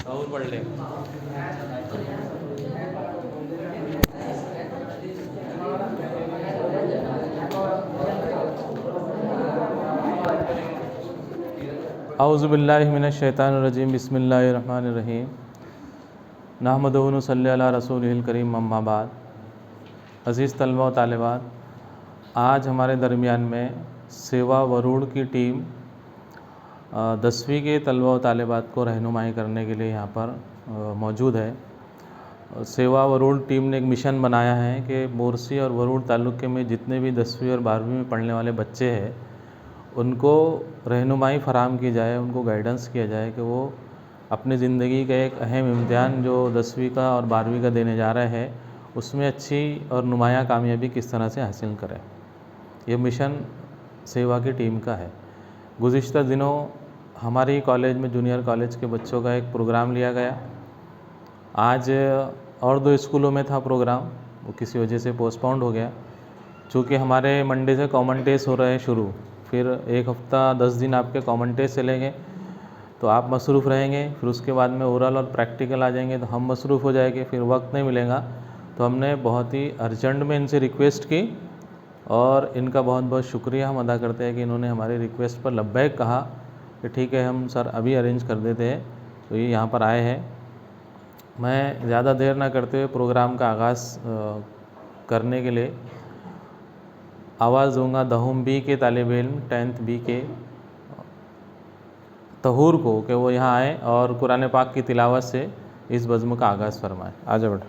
और पढ़ ले। औज़ुबिल्लाहि मिनश्शैतानिर्रजीम बिस्मिल्लाहिर्रहमानिर्रहीम नहमदुहु व नसल्ली अला रसूलिहिल करीम अम्मा बाद। अज़ीज़ तलबा व तालिबात, आज हमारे दरमियान में सेवा वरुण की टीम 10वीं के तलबा व तालिबात को रहनुमाई करने के लिए यहाँ पर मौजूद है। सेवा वरुण टीम ने एक मिशन बनाया है कि मोरसी और वरुण तालुके में जितने भी 10वीं और 12वीं में पढ़ने वाले बच्चे हैं उनको रहनुमाई फ़राहम की जाए, उनको गाइडेंस किया जाए कि वो अपनी ज़िंदगी का एक अहम इम्तिहान जो 10वीं का और 12वीं का देने जा रहे हैं उसमें अच्छी और नुमायाँ कामयाबी किस तरह से हासिल करें। ये मिशन सेवा की टीम का है। गुज़िश्ता दिनों हमारी कॉलेज में जूनियर कॉलेज के बच्चों का एक प्रोग्राम लिया गया। आज और 2 स्कूलों में था प्रोग्राम, वो किसी वजह से पोस्टपोन्ड हो गया। चूँकि हमारे मंडे से कॉमन टेस्ट हो रहे हैं शुरू, फिर एक हफ़्ता 10 दिन आपके कॉमन टेस्ट चलेंगे तो आप मसरूफ़ रहेंगे, फिर उसके बाद में ओरल और प्रैक्टिकल आ जाएंगे तो हम मसरूफ़ हो जाएंगे, फिर वक्त नहीं मिलेगा। तो हमने बहुत ही अर्जेंट में इनसे रिक्वेस्ट की और इनका बहुत बहुत शुक्रिया हम अदा करते हैं कि इन्होंने हमारी रिक्वेस्ट पर लब्बैक कहा कि ठीक है हम सर अभी अरेंज कर देते हैं। तो ये यहाँ पर आए हैं। मैं ज़्यादा देर ना करते हुए प्रोग्राम का आगाज़ करने के लिए आवाज़ दूंगा 10वीं बी के तालिब इल्म 10th बी के तहूर को कि वो यहाँ आए और कुरान पाक की तिलावत से इस बज़्म का आगाज़ फरमाएँ। आजा बेटा।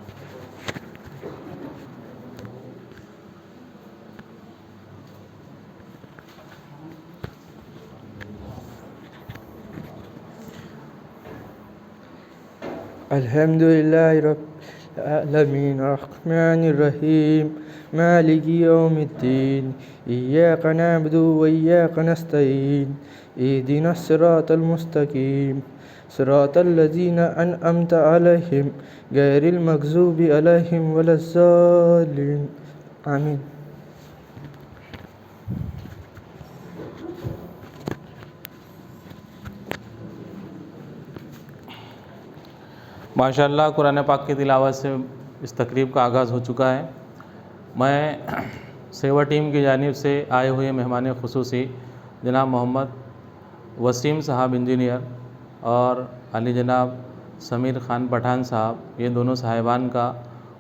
अल्हम्दुलिल्लाहि रब्बिल आलमीन अर्रहमानिर रहीम मालिकि यौमिद्दीन इय्याका नअबुदु व इय्याका नस्तईन इहदिनस सिरातल मुस्तकीम सिरातल लज़ीना अनअमता अलैहिम गैरिल मग़ज़ूबि अलैहिम वलज़्ज़ालिन आमीन। माशाअल्लाह कुरान पाक की तिलावत से इस तकरीब का आगाज़ हो चुका है। मैं सेवा टीम की जानिब से आए हुए मेहमान ख़ुसूसी जनाब मोहम्मद वसीम साहब इंजीनियर और अली जनाब समीर ख़ान पठान साहब, ये दोनों साहिबान का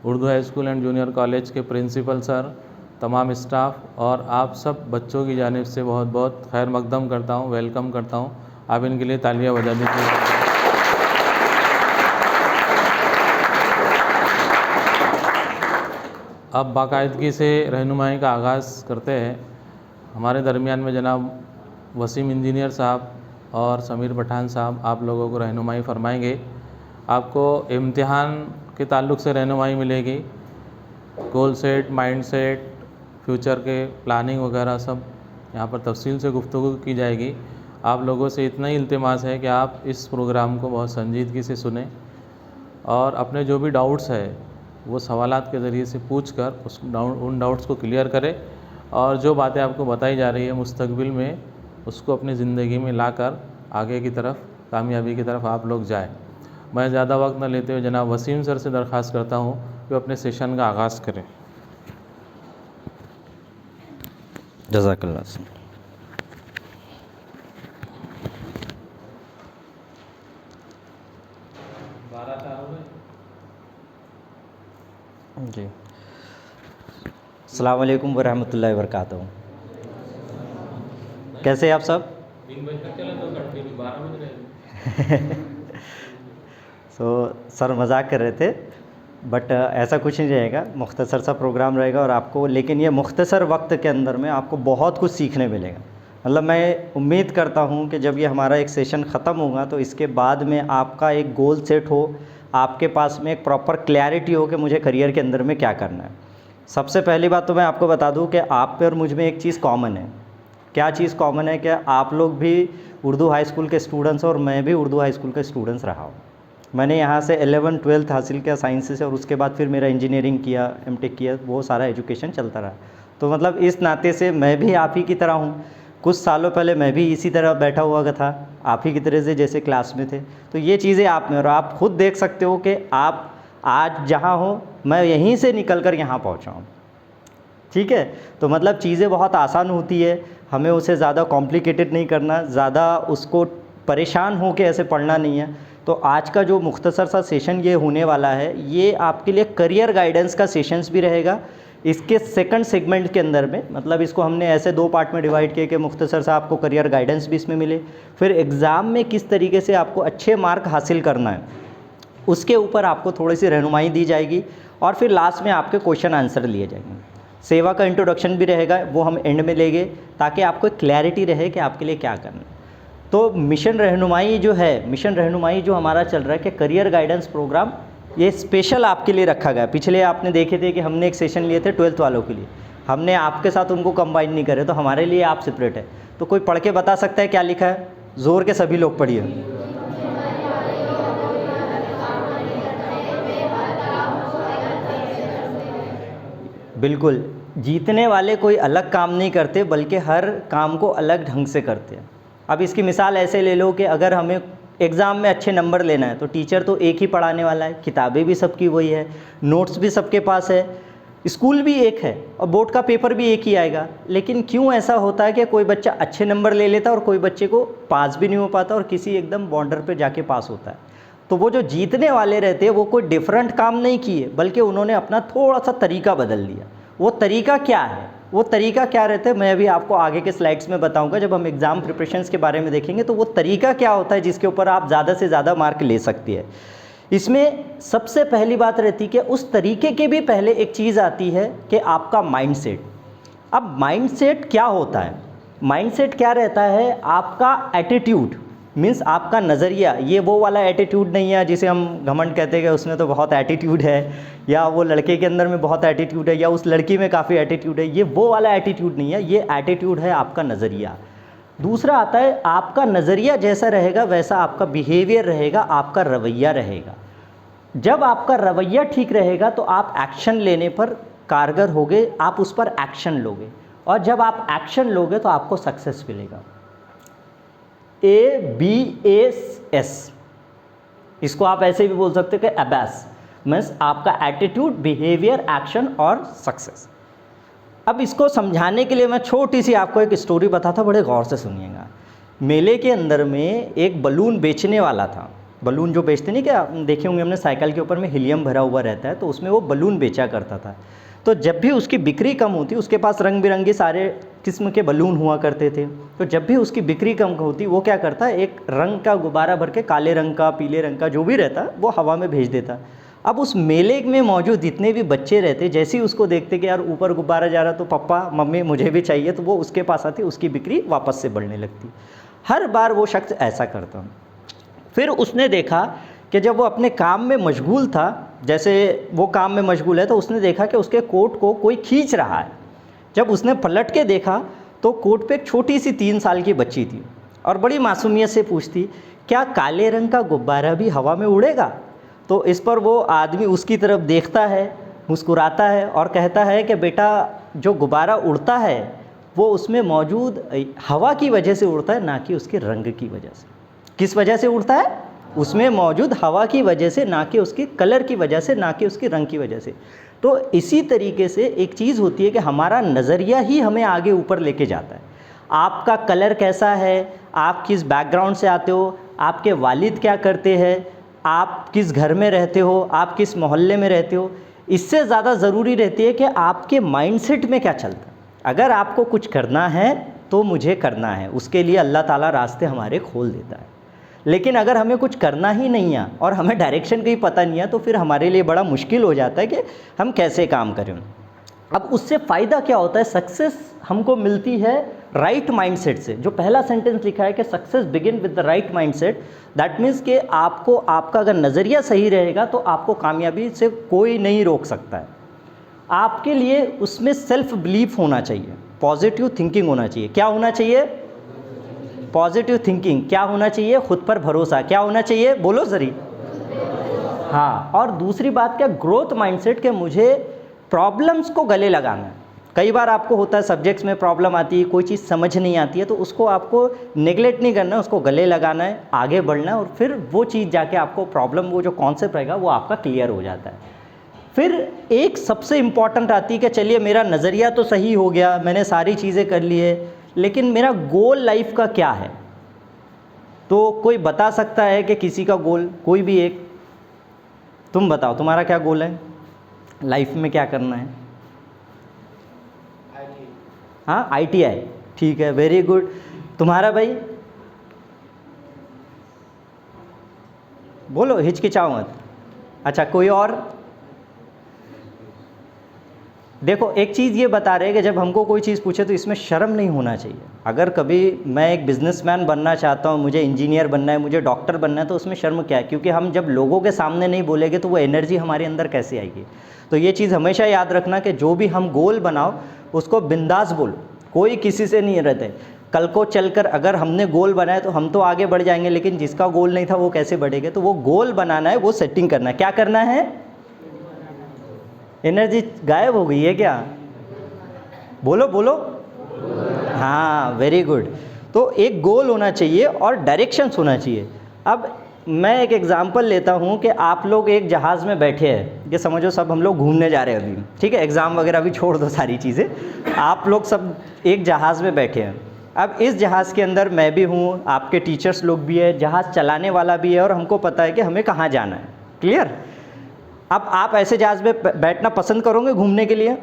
Urdu high school and junior college के प्रिंसिपल सर, तमाम स्टाफ और आप सब बच्चों की जानिब से बहुत बहुत खैर मकदम करता हूँ, वेलकम करता हूँ। आप इनके लिए तालियां बजा दीजिए। अब बाकायदगी से रहनुमाई का आगाज़ करते हैं। हमारे दरमियान में जनाब वसीम इंजीनियर साहब और समीर पठान साहब आप लोगों को रहनुमाई फरमाएंगे। आपको इम्तिहान के ताल्लुक़ से रहनुमाई मिलेगी, goal set, mind set, future के प्लानिंग वगैरह सब यहाँ पर तफसील से गुफ्तगू की जाएगी। आप लोगों से इतना ही इल्तिमास है कि आप इस प्रोग्राम को बहुत संजीदगी से सुने और अपने जो भी डाउट्स है वो सवालात के ज़रिए से पूछ कर उन डाउट्स को क्लियर करें और जो बातें आपको बताई जा रही है मुस्तकबिल में उसको अपनी ज़िंदगी में लाकर आगे की तरफ, कामयाबी की तरफ आप लोग जाएं। मैं ज़्यादा वक्त न लेते हुए जनाब वसीम सर से दरख्वास्त करता हूँ कि अपने सेशन का आगाज़ करें। जज़ाकल्लाह। जी, अस्सलाम वालेकुम वरहमतुल्लाहि वबरकातुहू। कैसे हैं आप सब? सर मजाक कर रहे थे, बट ऐसा कुछ नहीं रहेगा, मुख्तसर सा प्रोग्राम रहेगा और आपको, लेकिन ये मुख्तसर वक्त के अंदर में आपको बहुत कुछ सीखने मिलेगा। मतलब मैं उम्मीद करता हूँ कि जब ये हमारा एक सेशन ख़त्म होगा तो इसके बाद में आपका एक गोल सेट हो, आपके पास में एक प्रॉपर क्लैरिटी हो कि मुझे करियर के अंदर में क्या करना है। सबसे पहली बात तो मैं आपको बता दूं कि आप पे और मुझ में एक चीज़ कॉमन है। क्या चीज़ कॉमन है? कि आप लोग भी उर्दू हाई स्कूल के स्टूडेंट्स और मैं भी उर्दू हाई स्कूल के स्टूडेंट्स रहा हूँ। मैंने यहाँ से 11th 12th हासिल किया साइंस से और उसके बाद फिर मेरा इंजीनियरिंग किया, एमटेक किया, वो सारा एजुकेशन चलता रहा। तो मतलब इस नाते से मैं भी आप ही की तरह हूँ। कुछ सालों पहले मैं भी इसी तरह बैठा हुआ था आप ही की तरह से जैसे क्लास में थे। तो ये चीज़ें आप में, और आप खुद देख सकते हो कि आप आज जहाँ हो, मैं यहीं से निकल कर यहाँ पहुँचा हूँ। ठीक है, तो मतलब चीज़ें बहुत आसान होती है, हमें उसे ज़्यादा कॉम्प्लिकेटेड नहीं करना, ज़्यादा उसको परेशान हो के ऐसे पढ़ना नहीं है। तो आज का जो मुख्तसर सा सेशन ये होने वाला है, ये आपके लिए करियर गाइडेंस का सेशंस भी रहेगा। इसके सेकंड सेगमेंट के अंदर में, मतलब इसको हमने ऐसे 2 पार्ट में डिवाइड किया कि मुख्तसर सा आपको करियर गाइडेंस भी इसमें मिले, फिर एग्ज़ाम में किस तरीके से आपको अच्छे मार्क हासिल करना है उसके ऊपर आपको थोड़ी सी रहनुमाई दी जाएगी, और फिर लास्ट में आपके क्वेश्चन आंसर लिए जाएंगे। सेवा का इंट्रोडक्शन भी रहेगा, वो हम एंड में लेंगे ताकि आपको क्लैरिटी रहे कि आपके लिए क्या करना है। तो मिशन रहनुमाई जो है, मिशन रहनुमाई जो हमारा चल रहा है कि करियर गाइडेंस प्रोग्राम, ये स्पेशल आपके लिए रखा गया। पिछले आपने देखे थे कि हमने एक सेशन लिए थे 12th वालों के लिए, हमने आपके साथ उनको कंबाइन नहीं करे, तो हमारे लिए आप सेपरेट है। तो कोई पढ़ के बता सकता है क्या लिखा है? ज़ोर के सभी लोग पढ़िए। बिल्कुल, जीतने वाले कोई अलग काम नहीं करते, बल्कि हर काम को अलग ढंग से करते हैं। अब इसकी मिसाल ऐसे ले लो कि अगर हमें एग्ज़ाम में अच्छे नंबर लेना है तो टीचर तो एक ही पढ़ाने वाला है, किताबें भी सबकी वही है, नोट्स भी सबके पास है, स्कूल भी एक है, और बोर्ड का पेपर भी एक ही आएगा। लेकिन क्यों ऐसा होता है कि कोई बच्चा अच्छे नंबर ले लेता है और कोई बच्चे को पास भी नहीं हो पाता, और किसी एकदम बॉर्डर पे जाके पास होता है? तो वो जो जीतने वाले रहते हैं वो कोई डिफरेंट काम नहीं किए, बल्कि उन्होंने अपना थोड़ा सा तरीका बदल दिया। वो तरीका क्या है? वो तरीका क्या रहता है, मैं अभी आपको आगे के स्लाइड्स में बताऊंगा। जब हम एग्ज़ाम प्रिपरेशंस के बारे में देखेंगे तो वो तरीका क्या होता है जिसके ऊपर आप ज़्यादा से ज़्यादा मार्क ले सकती है। इसमें सबसे पहली बात रहती है कि उस तरीके के भी पहले एक चीज़ आती है कि आपका माइंडसेट। अब माइंडसेट क्या होता है? माइंडसेट क्या रहता है? आपका एटीट्यूड, मीन्स आपका नज़रिया। ये वो वाला एटीट्यूड नहीं है जिसे हम घमंड कहते हैं कि उसमें तो बहुत एटीट्यूड है, या वो लड़के के अंदर में बहुत एटीट्यूड है, या उस लड़की में काफ़ी एटीट्यूड है। ये वो वाला एटीट्यूड नहीं है, ये एटीट्यूड है आपका नज़रिया। दूसरा आता है, आपका नज़रिया जैसा रहेगा वैसा आपका बिहेवियर रहेगा, आपका रवैया रहेगा। जब आपका रवैया ठीक रहेगा तो आप एक्शन लेने पर कारगर होगे, आप उस पर एक्शन लोगे, और जब आप एक्शन लोगे तो आपको सक्सेस मिलेगा। ABAS, इसको आप ऐसे भी बोल सकते हो कि अबैस, मीन्स आपका एटीट्यूड, बिहेवियर, एक्शन और सक्सेस। अब इसको समझाने के लिए मैं छोटी सी आपको एक स्टोरी बताता, बड़े गौर से सुनिएगा। मेले के अंदर में एक बलून बेचने वाला था। बलून जो बेचते नहीं, क्या देखे होंगे हमने, साइकिल के ऊपर में हीलियम भरा हुआ रहता है, तो उसमें वो बलून बेचा करता था। तो जब भी उसकी बिक्री कम होती, उसके पास रंग बिरंगे सारे किस्म के बलून हुआ करते थे, तो जब भी उसकी बिक्री कम होती वो क्या करता, एक रंग का गुब्बारा भर के, काले रंग का, पीले रंग का, जो भी रहता वो हवा में भेज देता। अब उस मेले में मौजूद जितने भी बच्चे रहते, जैसे ही उसको देखते कि यार ऊपर गुब्बारा जा रहा, तो पप्पा मम्मी मुझे भी चाहिए, तो वो उसके पास आती, उसकी बिक्री वापस से बढ़ने लगती। हर बार वो शख्स ऐसा करता। फिर उसने देखा कि जब वो अपने काम में मशगूल था, जैसे वो काम में मशगूल है, तो उसने देखा कि उसके कोट को कोई खींच रहा है। जब उसने पलट के देखा तो कोट पे एक छोटी सी 3 साल की बच्ची थी, और बड़ी मासूमियत से पूछती, क्या काले रंग का गुब्बारा भी हवा में उड़ेगा? तो इस पर वो आदमी उसकी तरफ देखता है, मुस्कुराता है और कहता है कि बेटा, जो गुब्बारा उड़ता है वो उसमें मौजूद हवा की वजह से उड़ता है, ना कि उसके रंग की वजह से। किस वजह से उड़ता है? उसमें मौजूद हवा की वजह से, ना कि उसकी कलर की वजह से, ना कि उसकी रंग की वजह से। तो इसी तरीके से एक चीज़ होती है कि हमारा नज़रिया ही हमें आगे ऊपर लेके जाता है। आपका कलर कैसा है, आप किस बैकग्राउंड से आते हो, आपके वालिद क्या करते हैं, आप किस घर में रहते हो, आप किस मोहल्ले में रहते हो, इससे ज़्यादा ज़रूरी रहती है कि आपके माइंडसेट में क्या चलता है। अगर आपको कुछ करना है तो मुझे करना है, उसके लिए अल्लाह ताला रास्ते हमारे खोल देता है। लेकिन अगर हमें कुछ करना ही नहीं है और हमें डायरेक्शन का ही पता नहीं है, तो फिर हमारे लिए बड़ा मुश्किल हो जाता है कि हम कैसे काम करें। अब उससे फ़ायदा क्या होता है? सक्सेस हमको मिलती है राइट माइंडसेट से। जो पहला सेंटेंस लिखा है कि success begin with the right mindset, that means कि आपको, आपका अगर नज़रिया सही रहेगा तो आपको कामयाबी से कोई नहीं रोक सकता है। आपके लिए उसमें सेल्फ बिलीफ होना चाहिए, पॉजिटिव थिंकिंग होना चाहिए। क्या होना चाहिए? Positive thinking. क्या होना चाहिए? खुद पर भरोसा। क्या होना चाहिए? बोलो जरी। हाँ, और दूसरी बात क्या? ग्रोथ माइंडसेट, के मुझे प्रॉब्लम्स को गले लगाना है। कई बार आपको होता है सब्जेक्ट्स में प्रॉब्लम आती है, कोई चीज़ समझ नहीं आती है, तो उसको आपको नेगलेक्ट नहीं करना है, उसको गले लगाना है, आगे बढ़ना है, और फिर वो चीज़ जाके आपको प्रॉब्लम, वो जो कॉन्सेप्ट रहेगा वो आपका क्लियर हो जाता है। फिर एक सबसे इम्पॉर्टेंट आती है कि चलिए मेरा नज़रिया तो सही हो गया, मैंने सारी चीज़ें कर ली है, लेकिन मेरा गोल लाइफ का क्या है? तो कोई बता सकता है कि किसी का गोल, कोई भी एक, तुम बताओ तुम्हारा क्या गोल है लाइफ में, क्या करना है? हाँ, ITI, ठीक है, वेरी गुड। तुम्हारा भाई? बोलो, हिचकिचाओ मत। अच्छा, कोई और? देखो, एक चीज़ ये बता रहे हैं कि जब हमको कोई चीज़ पूछे तो इसमें शर्म नहीं होना चाहिए। अगर कभी मैं एक बिजनेसमैन बनना चाहता हूँ, मुझे इंजीनियर बनना है, मुझे डॉक्टर बनना है, तो उसमें शर्म क्या है? क्योंकि हम जब लोगों के सामने नहीं बोलेंगे तो वो एनर्जी हमारे अंदर कैसे आएगी? तो ये चीज़ हमेशा याद रखना कि जो भी हम गोल बनाओ उसको बिंदास बोलो, कोई किसी से नहीं रहते। कल को चलकर अगर हमने गोल बनाया तो हम तो आगे बढ़ जाएंगे, लेकिन जिसका गोल नहीं था वो कैसे बढ़ेगा? तो वो गोल बनाना है, वो सेटिंग करना है। क्या करना है? एनर्जी गायब हो गई है क्या? बोलो बोलो। हाँ, वेरी गुड। तो एक गोल होना चाहिए और डायरेक्शंस होना चाहिए। अब मैं एक एग्जांपल लेता हूँ कि आप लोग एक जहाज़ में बैठे हैं, ये समझो सब हम लोग घूमने जा रहे हैं अभी, ठीक है, एग्ज़ाम वगैरह भी छोड़ दो सारी चीज़ें, आप लोग सब एक जहाज़ में बैठे हैं। अब इस जहाज़ के अंदर मैं भी हूँ, आपके टीचर्स लोग भी है, जहाज़ चलाने वाला भी है, और हमको पता है कि हमें कहाँ जाना है। क्लियर? अब आप ऐसे जहाज़ में बैठना पसंद करोगे घूमने के लिए?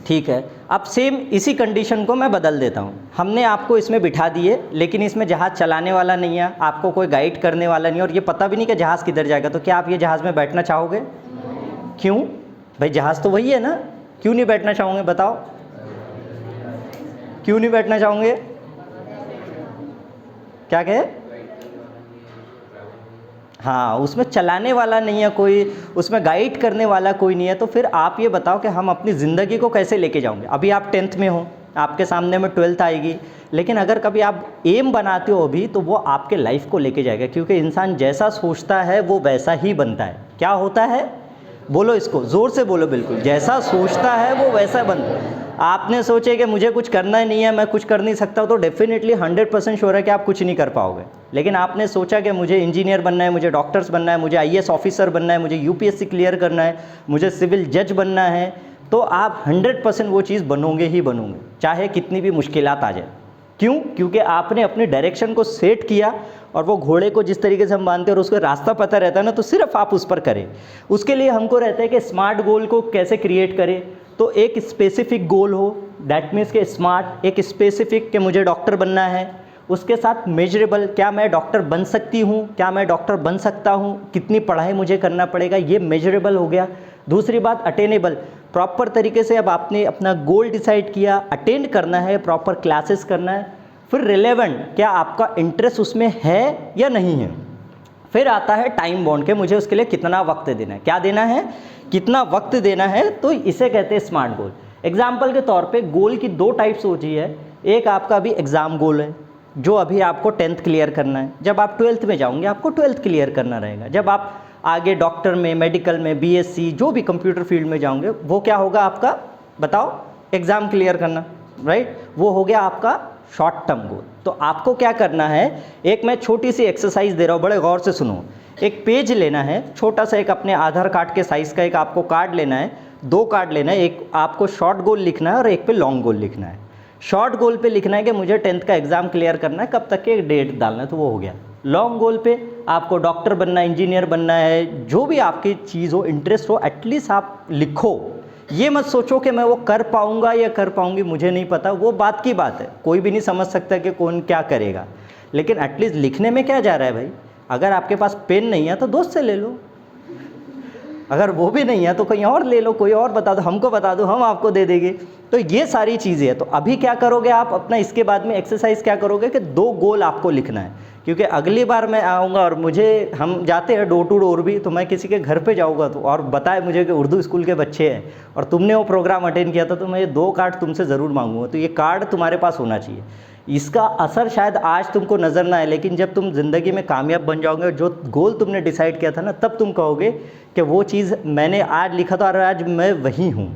ठीक है। अब सेम इसी कंडीशन को मैं बदल देता हूँ। हमने आपको इसमें बिठा दिए, लेकिन इसमें जहाज़ चलाने वाला नहीं है, आपको कोई गाइड करने वाला नहीं है, और ये पता भी नहीं कि जहाज़ किधर जाएगा। तो क्या आप ये जहाज़ में बैठना चाहोगे? क्यों भाई? जहाज़ तो वही है ना, क्यों नहीं बैठना चाहोगे? बताओ, क्यों नहीं बैठना चाहोगे? क्या कहे? हाँ, उसमें चलाने वाला नहीं है कोई, उसमें गाइड करने वाला कोई नहीं है। तो फिर आप ये बताओ कि हम अपनी ज़िंदगी को कैसे लेके जाओगे? अभी आप 10th में हो, आपके सामने में 12th आएगी, लेकिन अगर कभी आप एम बनाते हो अभी, तो वो आपके लाइफ को लेके जाएगा, क्योंकि इंसान जैसा सोचता है वो वैसा ही बनता है। क्या होता है? बोलो इसको, ज़ोर से बोलो, बिल्कुल, जैसा सोचता है वो वैसा बनता है। आपने सोचे कि मुझे कुछ करना ही नहीं है, मैं कुछ कर नहीं सकता, तो डेफिनेटली 100% श्योर है कि आप कुछ नहीं कर पाओगे। लेकिन आपने सोचा कि मुझे इंजीनियर बनना है, मुझे डॉक्टर्स बनना है, मुझे IAS ऑफिसर बनना है, मुझे UPSC क्लियर करना है, मुझे सिविल जज बनना है, तो आप 100% वो चीज़ बनोगे ही बनोगे, चाहे कितनी भी मुश्किलात आ जाए। क्यों? क्योंकि आपने अपनी डायरेक्शन को सेट किया, और वो घोड़े को जिस तरीके से हम बांधते हैं और उसका रास्ता पता रहता है ना, तो सिर्फ आप उस पर करें। उसके लिए हमको रहता है कि स्मार्ट गोल को कैसे क्रिएट करें। तो एक स्पेसिफिक गोल हो, दैट मीन्स के स्मार्ट, एक स्पेसिफिक कि मुझे डॉक्टर बनना है, उसके साथ मेजरेबल, क्या मैं डॉक्टर बन सकती हूँ, क्या मैं डॉक्टर बन सकता हूँ, कितनी पढ़ाई मुझे करना पड़ेगा, ये मेजरेबल हो गया। दूसरी बात अटेनेबल, प्रॉपर तरीके से अब आपने अपना गोल डिसाइड किया, अटेंड करना है, प्रॉपर क्लासेस करना है। फिर रिलेवेंट, क्या आपका इंटरेस्ट उसमें है या नहीं है। फिर आता है टाइम बॉन्ड के मुझे उसके लिए कितना वक्त देना है, क्या देना है, कितना वक्त देना है। तो इसे कहते हैं स्मार्ट गोल। एग्जाम्पल के तौर पे गोल की 2 टाइप्स होती है। एक आपका अभी एग्ज़ाम गोल है, जो अभी आपको 10th क्लियर करना है। जब आप 12th में जाओगे आपको 12th क्लियर करना रहेगा। जब आप आगे डॉक्टर में, मेडिकल में, BSc, जो भी कंप्यूटर फील्ड में जाओगे, वो क्या होगा आपका? बताओ, एग्ज़ाम क्लियर करना, राइट? वो हो गया आपका शॉर्ट टर्म गोल। तो आपको क्या करना है, एक मैं छोटी सी एक्सरसाइज दे रहा हूँ, बड़े गौर से सुनो। एक पेज लेना है छोटा सा, एक अपने आधार कार्ड के साइज़ का एक आपको कार्ड लेना है, 2 कार्ड लेना है, एक आपको शॉर्ट गोल लिखना है और एक पे लॉन्ग गोल लिखना है। शॉर्ट गोल पे लिखना है कि मुझे 10th का एग्ज़ाम क्लियर करना है, कब तक के डेट डालना है, तो वो हो गया। लॉन्ग गोल पे आपको डॉक्टर बनना है, इंजीनियर बनना है, जो भी आपकी चीज़ हो, इंटरेस्ट हो, एटलीस्ट आप लिखो। ये मत सोचो कि मैं वो कर पाऊँगा या कर पाऊँगी, मुझे नहीं पता, वो बात की बात है, कोई भी नहीं समझ सकता कि कौन क्या करेगा। लेकिन एटलीस्ट लिखने में क्या जा रहा है भाई? अगर आपके पास पेन नहीं है तो दोस्त से ले लो, अगर वो भी नहीं है तो कहीं और ले लो, कोई और बता दो, हमको बता दो, हम आपको दे देंगे। तो ये सारी चीज़ें हैं। तो अभी क्या करोगे आप अपना, इसके बाद में एक्सरसाइज क्या करोगे कि 2 गोल आपको लिखना है। क्योंकि अगली बार मैं आऊँगा और मुझे, हम जाते हैं डोर टू डोर भी, तो मैं किसी के घर पे जाऊँगा तो और बताए मुझे कि उर्दू स्कूल के बच्चे हैं और तुमने वो प्रोग्राम अटेंड किया था, तो मैं ये 2 कार्ड तुमसे ज़रूर मांगूंगा। तो ये कार्ड तुम्हारे पास होना चाहिए। इसका असर शायद आज तुमको नज़र ना आए, लेकिन जब तुम ज़िंदगी में कामयाब बन जाओगे, जो गोल तुमने डिसाइड किया था ना, तब तुम कहोगे कि वो चीज़ मैंने आज लिखा था और आज मैं वही हूँ।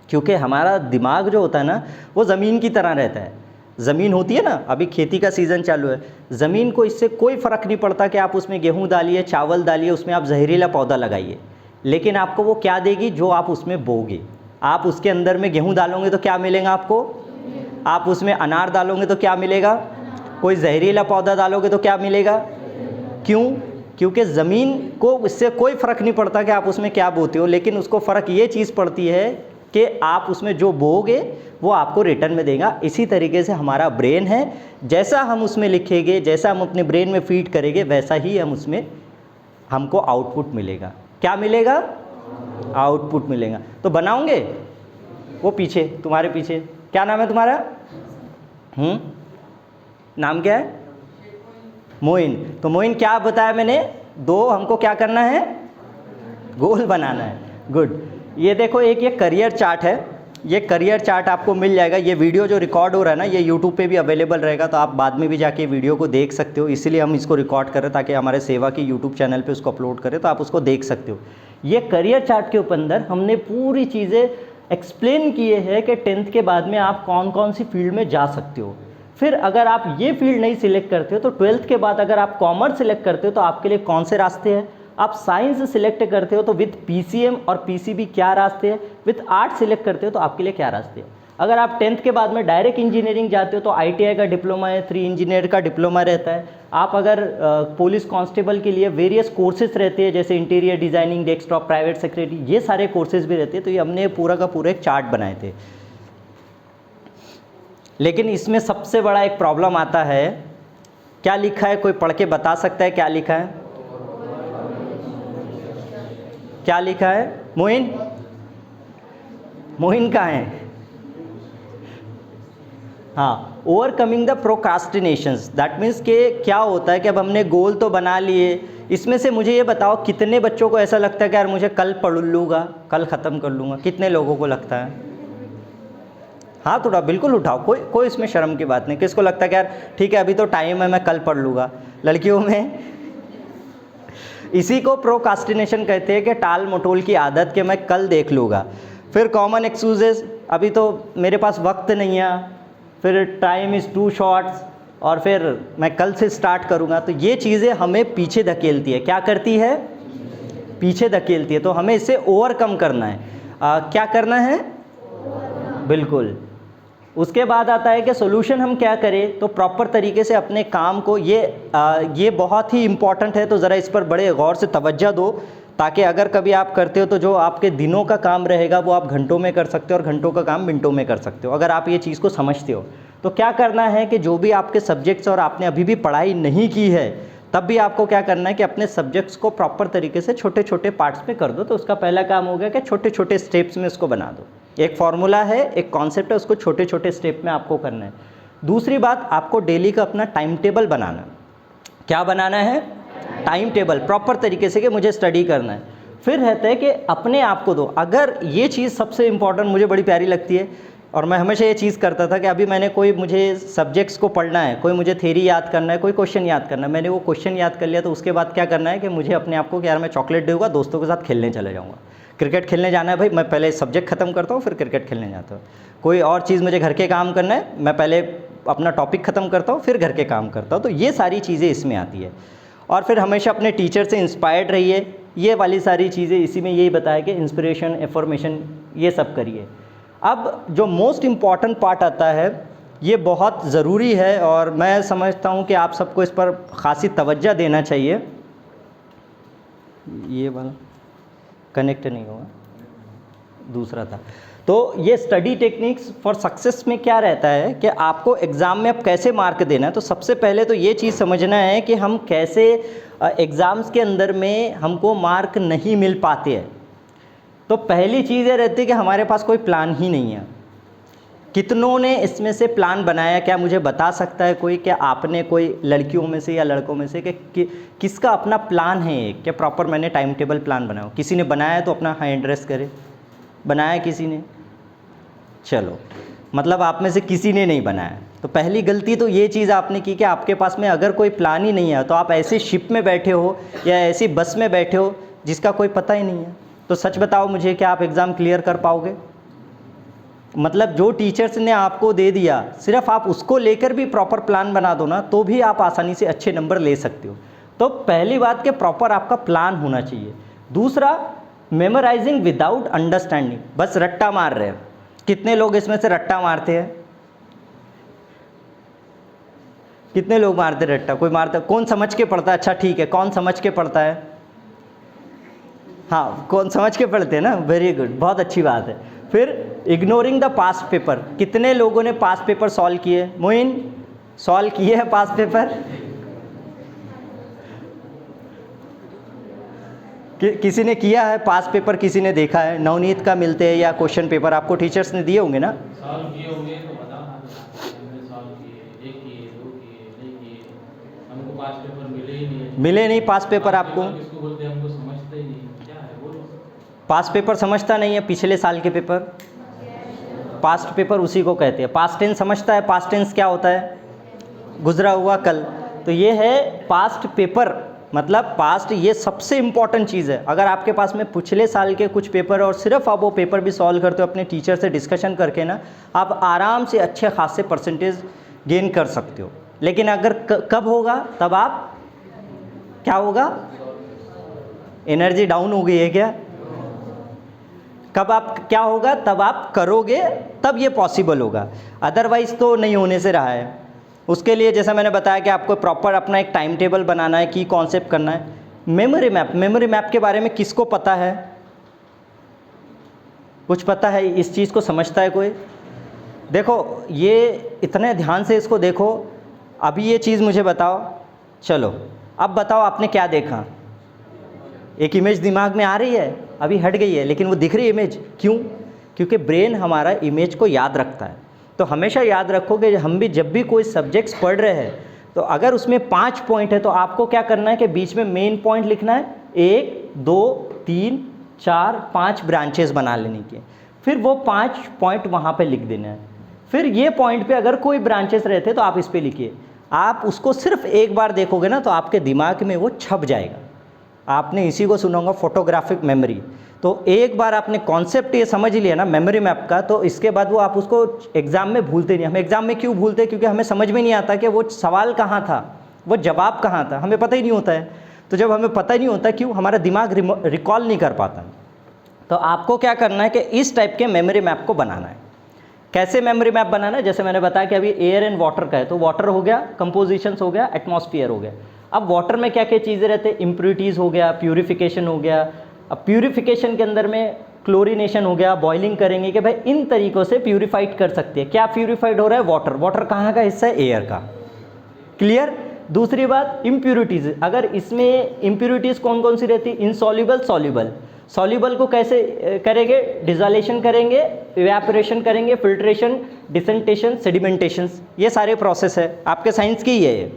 क्योंकि हमारा दिमाग जो होता है ना वो ज़मीन की तरह रहता है। ज़मीन होती है ना, अभी खेती का सीज़न चालू है, ज़मीन को इससे कोई फ़र्क नहीं पड़ता कि आप उसमें गेहूँ डालिए, चावल डालिए, उसमें आप जहरीला पौधा लगाइए, लेकिन आपको वो क्या देगी? जो आप उसमें बोगे। आप उसके अंदर में गेहूँ डालोगे तो क्या मिलेगा आपको? आप उसमें अनार डालोगे तो क्या मिलेगा? कोई जहरीला पौधा डालोगे तो क्या मिलेगा? क्यों? क्योंकि ज़मीन को इससे कोई फ़र्क नहीं पड़ता कि आप उसमें क्या बोते हो, लेकिन उसको फ़र्क ये चीज़ पड़ती है कि आप उसमें जो बोओगे वो आपको रिटर्न में देगा। इसी तरीके से हमारा ब्रेन है, जैसा हम उसमें लिखेंगे, जैसा हम अपने ब्रेन में फीड करेंगे, वैसा ही हमको आउटपुट मिलेगा। क्या मिलेगा? आउटपुट मिलेगा। तो बनाओगे? वो पीछे, तुम्हारे पीछे, क्या नाम है तुम्हारा? नाम क्या है? मोइन। तो मोइन, क्या बताया मैंने? दो हमको क्या करना है? गोल बनाना है। गुड। ये देखो, एक ये करियर चार्ट है। ये करियर चार्ट आपको मिल जाएगा। ये वीडियो जो रिकॉर्ड हो रहा है ना, ये यूट्यूब पे भी अवेलेबल रहेगा, तो आप बाद में भी जाके वीडियो को देख सकते हो। इसीलिए हम इसको रिकॉर्ड कर रहे हैं ताकि हमारे सेवा की यूट्यूब चैनल पे उसको अपलोड करें, तो आप उसको देख सकते हो। ये करियर चार्ट के ऊपर अंदर हमने पूरी चीज़ें एक्सप्लेन किए हैं कि 10th के बाद में आप कौन कौन सी फील्ड में जा सकते हो। फिर अगर आप ये फील्ड नहीं सिलेक्ट करते हो तो 12th के बाद अगर आप कॉमर्स सिलेक्ट करते हो तो आपके लिए कौन से रास्ते हैं। आप साइंस सिलेक्ट करते हो तो विद PCM और PCB क्या रास्ते हैं। विद आर्ट सिलेक्ट करते हो तो आपके लिए क्या रास्ते हैं। अगर आप 10th के बाद में डायरेक्ट इंजीनियरिंग जाते हो तो ITI का डिप्लोमा है, 3 इंजीनियर का डिप्लोमा रहता है। आप अगर पुलिस कांस्टेबल के लिए वेरियस कोर्सेज रहते हैं, जैसे interior designing, desktop, private secretary, ये सारे कोर्सेज भी रहते हैं। तो ये हमने पूरा का पूरा एक चार्ट बनाए थे। लेकिन इसमें सबसे बड़ा एक प्रॉब्लम आता है। क्या लिखा है? कोई पढ़ के बता सकता है क्या लिखा है? क्या लिखा है? मोइन, मोइन कहाँ है? हाँ, ओवरकमिंग द प्रोक्रास्टिनेशंस। दैट मीन्स कि क्या होता है कि अब हमने गोल तो बना लिए, इसमें से मुझे ये बताओ कितने बच्चों को ऐसा लगता है कि यार मुझे कल पढ़ लूँगा, कल ख़त्म कर लूँगा? कितने लोगों को लगता है? हाँ, थोड़ा बिल्कुल उठाओ, कोई इसमें शर्म की बात नहीं। किसको लगता है कि यार ठीक है अभी तो टाइम है, मैं कल पढ़ लूँगा? लड़कियों में इसी को प्रोक्रास्टिनेशन कहते हैं, कि टाल मटोल की आदत, कि मैं कल देख लूँगा। फिर कॉमन एक्सक्यूजेस, अभी तो मेरे पास वक्त नहीं है, फिर टाइम इज़ टू शॉर्ट्स, और फिर मैं कल से स्टार्ट करूँगा। तो ये चीज़ें हमें पीछे धकेलती है। क्या करती है? पीछे धकेलती है। तो हमें इसे ओवरकम करना है। क्या करना है? बिल्कुल। उसके बाद आता है कि सोल्यूशन हम क्या करें। तो प्रॉपर तरीके से अपने काम को, ये बहुत ही इम्पॉर्टेंट है, तो ज़रा इस पर बड़े गौर से तवज्जो दो, ताकि अगर कभी आप करते हो तो जो आपके दिनों का काम रहेगा वो आप घंटों में कर सकते हो और घंटों का काम मिनटों में कर सकते हो, अगर आप ये चीज़ को समझते हो। तो क्या करना है कि जो भी आपके सब्जेक्ट्स और आपने अभी भी पढ़ाई नहीं की है, तब भी आपको क्या करना है कि अपने सब्जेक्ट्स को प्रॉपर तरीके से छोटे छोटे पार्ट्स में कर दो। तो उसका पहला काम हो गया कि छोटे छोटे स्टेप्स में उसको बना दो। एक फॉर्मूला है, एक कॉन्सेप्ट है, उसको छोटे छोटे स्टेप में आपको करना है। दूसरी बात, आपको डेली का अपना टाइम टेबल बनाना है। क्या बनाना है? टाइम टेबल, प्रॉपर तरीके से कि मुझे स्टडी करना है। फिर रहता है कि अपने आप को दो। अगर ये चीज़ सबसे इम्पॉर्टेंट मुझे बड़ी प्यारी लगती है, और मैं हमेशा ये चीज़ करता था कि अभी मुझे सब्जेक्ट्स को पढ़ना है, कोई मुझे थ्योरी याद करना है, कोई क्वेश्चन याद करना है, मैंने वो क्वेश्चन याद कर लिया, तो उसके बाद क्या करना है कि मुझे अपने आप को कि यार मैं चॉकलेट दूंगा, दोस्तों के साथ खेलने चले जाऊँगा, क्रिकेट खेलने जाना है भाई, मैं पहले सब्जेक्ट ख़त्म करता हूँ फिर क्रिकेट खेलने जाता हूँ। कोई और चीज़ मुझे घर के काम करना है, मैं पहले अपना टॉपिक ख़त्म करता हूँ फिर घर के काम करता हूँ। तो ये सारी चीज़ें इसमें आती है। और फिर हमेशा अपने टीचर से इंस्पायर्ड रहिए। ये वाली सारी चीज़ें इसी में यही बताया कि इंस्पिरेशन, एफर्मेशन, ये सब करिए। अब जो मोस्ट इम्पॉर्टेंट पार्ट आता है, ये बहुत ज़रूरी है और मैं समझता हूँ कि आप सबको इस पर ख़ासी तवज्जो देना चाहिए। ये वाला कनेक्ट नहीं हुआ, दूसरा था। तो ये स्टडी टेक्निक्स फॉर सक्सेस में क्या रहता है कि आपको एग्ज़ाम में अब कैसे मार्क देना है। तो सबसे पहले तो ये चीज़ समझना है कि हम कैसे एग्ज़ाम्स के अंदर में हमको मार्क नहीं मिल पाते हैं। तो पहली चीज़ ये रहती है कि हमारे पास कोई प्लान ही नहीं है। कितनों ने इसमें से प्लान बनाया? क्या मुझे बता सकता है कोई, क्या आपने कोई लड़कियों में से या लड़कों में से कि किसका अपना प्लान है एक, क्या प्रॉपर मैंने टाइम टेबल प्लान बनाया? किसी ने बनाया तो अपना हैंड रेस करे। बनाया किसी ने? चलो, मतलब आप में से किसी ने नहीं बनाया। तो पहली गलती तो ये चीज़ आपने की कि आपके पास में अगर कोई प्लान ही नहीं है तो आप ऐसी शिप में बैठे हो या ऐसी बस में बैठे हो जिसका कोई पता ही नहीं है। तो सच बताओ मुझे, क्या आप एग्ज़ाम क्लियर कर पाओगे? मतलब जो टीचर्स ने आपको दे दिया सिर्फ आप उसको लेकर भी प्रॉपर प्लान बना दो ना, तो भी आप आसानी से अच्छे नंबर ले सकते हो। तो पहली बात कि प्रॉपर आपका प्लान होना चाहिए। दूसरा, मेमोराइजिंग विदाउट अंडरस्टैंडिंग, बस रट्टा मार रहे हैं। कितने लोग इसमें से रट्टा मारते हैं? कितने लोग मारते रट्टा? कोई मारता? कौन समझ के पढ़ता है? अच्छा ठीक है, कौन समझ के पढ़ता है? हाँ, कौन समझ के पढ़ते हैं ना, वेरी गुड, बहुत अच्छी बात है। फिर इग्नोरिंग द पास्ट पेपर, कितने लोगों ने पास्ट पेपर सॉल्व किए? मोइन, सॉल्व किए है पास्ट पेपर? किसी ने किया है पास्ट पेपर? किसी ने देखा है? नवनीत का मिलते हैं या क्वेश्चन पेपर आपको टीचर्स ने दिए होंगे ना? सॉल्व किए होंगे तो बताओ ना, हमने सॉल्व किए, एक किए, दो किए, नहीं किए, हमको पास्ट पेपर मिले ही नहीं। मिले नहीं पास्ट पेपर आपको? किसको बोलते हैं? हमको समझते ही नहीं, क्या है बोलो। पास्ट पेपर समझता नहीं है? पिछले साल के पेपर, पास्ट पेपर उसी को कहते हैं। पास्ट टेंस समझता है? पास्ट टेंस क्या होता है? गुजरा हुआ कल। तो ये है पास्ट पेपर, मतलब पास्ट, ये सबसे इम्पॉर्टेंट चीज़ है। अगर आपके पास में पिछले साल के कुछ पेपर और सिर्फ आप वो पेपर भी सॉल्व करते हो अपने टीचर से डिस्कशन करके ना, आप आराम से अच्छे खासे परसेंटेज गेन कर सकते हो। लेकिन अगर कब होगा? तब आप क्या होगा? एनर्जी डाउन हो गई है क्या? कब आप क्या होगा? तब आप करोगे, तब ये पॉसिबल होगा, अदरवाइज़ तो नहीं होने से रहा है। उसके लिए जैसा मैंने बताया कि आपको प्रॉपर अपना एक टाइम टेबल बनाना है, की कॉन्सेप्ट करना है। मेमोरी मैप, मेमोरी मैप के बारे में किसको पता है? कुछ पता है? इस चीज़ को समझता है कोई? देखो, ये इतने ध्यान से इसको देखो। अभी ये चीज़ मुझे बताओ, चलो अब बताओ आपने क्या देखा? एक इमेज दिमाग में आ रही है, अभी हट गई है, लेकिन वो दिख रही है इमेज। क्यों? क्योंकि ब्रेन हमारा इमेज को याद रखता है। तो हमेशा याद रखो कि हम भी जब भी कोई सब्जेक्ट्स पढ़ रहे हैं, तो अगर उसमें 5 पॉइंट है तो आपको क्या करना है कि बीच में मेन पॉइंट लिखना है। 1, 2, 3, 4, 5 ब्रांचेस बना लेने के, फिर वो 5 पॉइंट वहाँ पे लिख देना है। फिर ये पॉइंट पे अगर कोई ब्रांचेस रहते तो आप इस पे लिखिए। आप उसको सिर्फ एक बार देखोगे ना तो आपके दिमाग में वो छप जाएगा। आपने इसी को सुना होगा फोटोग्राफिक मेमोरी। तो एक बार आपने कॉन्सेप्ट ये समझ लिया ना मेमोरी मैप का, तो इसके बाद वो आप उसको एग्ज़ाम में भूलते नहीं। हम एग्ज़ाम में क्यों भूलते? क्योंकि हमें समझ में नहीं आता कि वो सवाल कहाँ था, वो जवाब कहाँ था, हमें पता ही नहीं होता है। तो जब हमें पता ही नहीं होता, क्यों? हमारा दिमाग रिकॉल नहीं कर पाता। तो आपको क्या करना है कि इस टाइप के मेमोरी मैप को बनाना है। कैसे मेमोरी मैप बनाना है? जैसे मैंने बताया कि अभी एयर एंड वाटर का है, तो वाटर हो गया, कंपोजिशंस हो गया, एटमॉस्फेयर हो गया। अब वाटर में क्या क्या चीज़ें रहते हैं? इम्प्यूरिटीज़ हो गया, प्यूरिफिकेशन हो गया। अब प्यूरिफिकेशन के अंदर में क्लोरीनेशन हो गया, बॉइलिंग करेंगे कि भाई इन तरीक़ों से प्यूरिफाइड कर सकते हैं। क्या प्यूरिफाइड हो रहा है? वाटर। वाटर कहाँ का हिस्सा है? एयर का। क्लियर? दूसरी बात, इम्प्यूरिटीज़। अगर इसमें इम्प्यूरिटीज़ कौन कौन सी रहती है? Insoluble, soluble. सॉल्युबल को कैसे करेंगे? डिसोलेशन करेंगे, इवेपोरेशन करेंगे, फिल्ट्रेशन, डिसेंटेशन, सेडिमेंटेशन। ये सारे प्रोसेस है, आपके साइंस की ही है ये।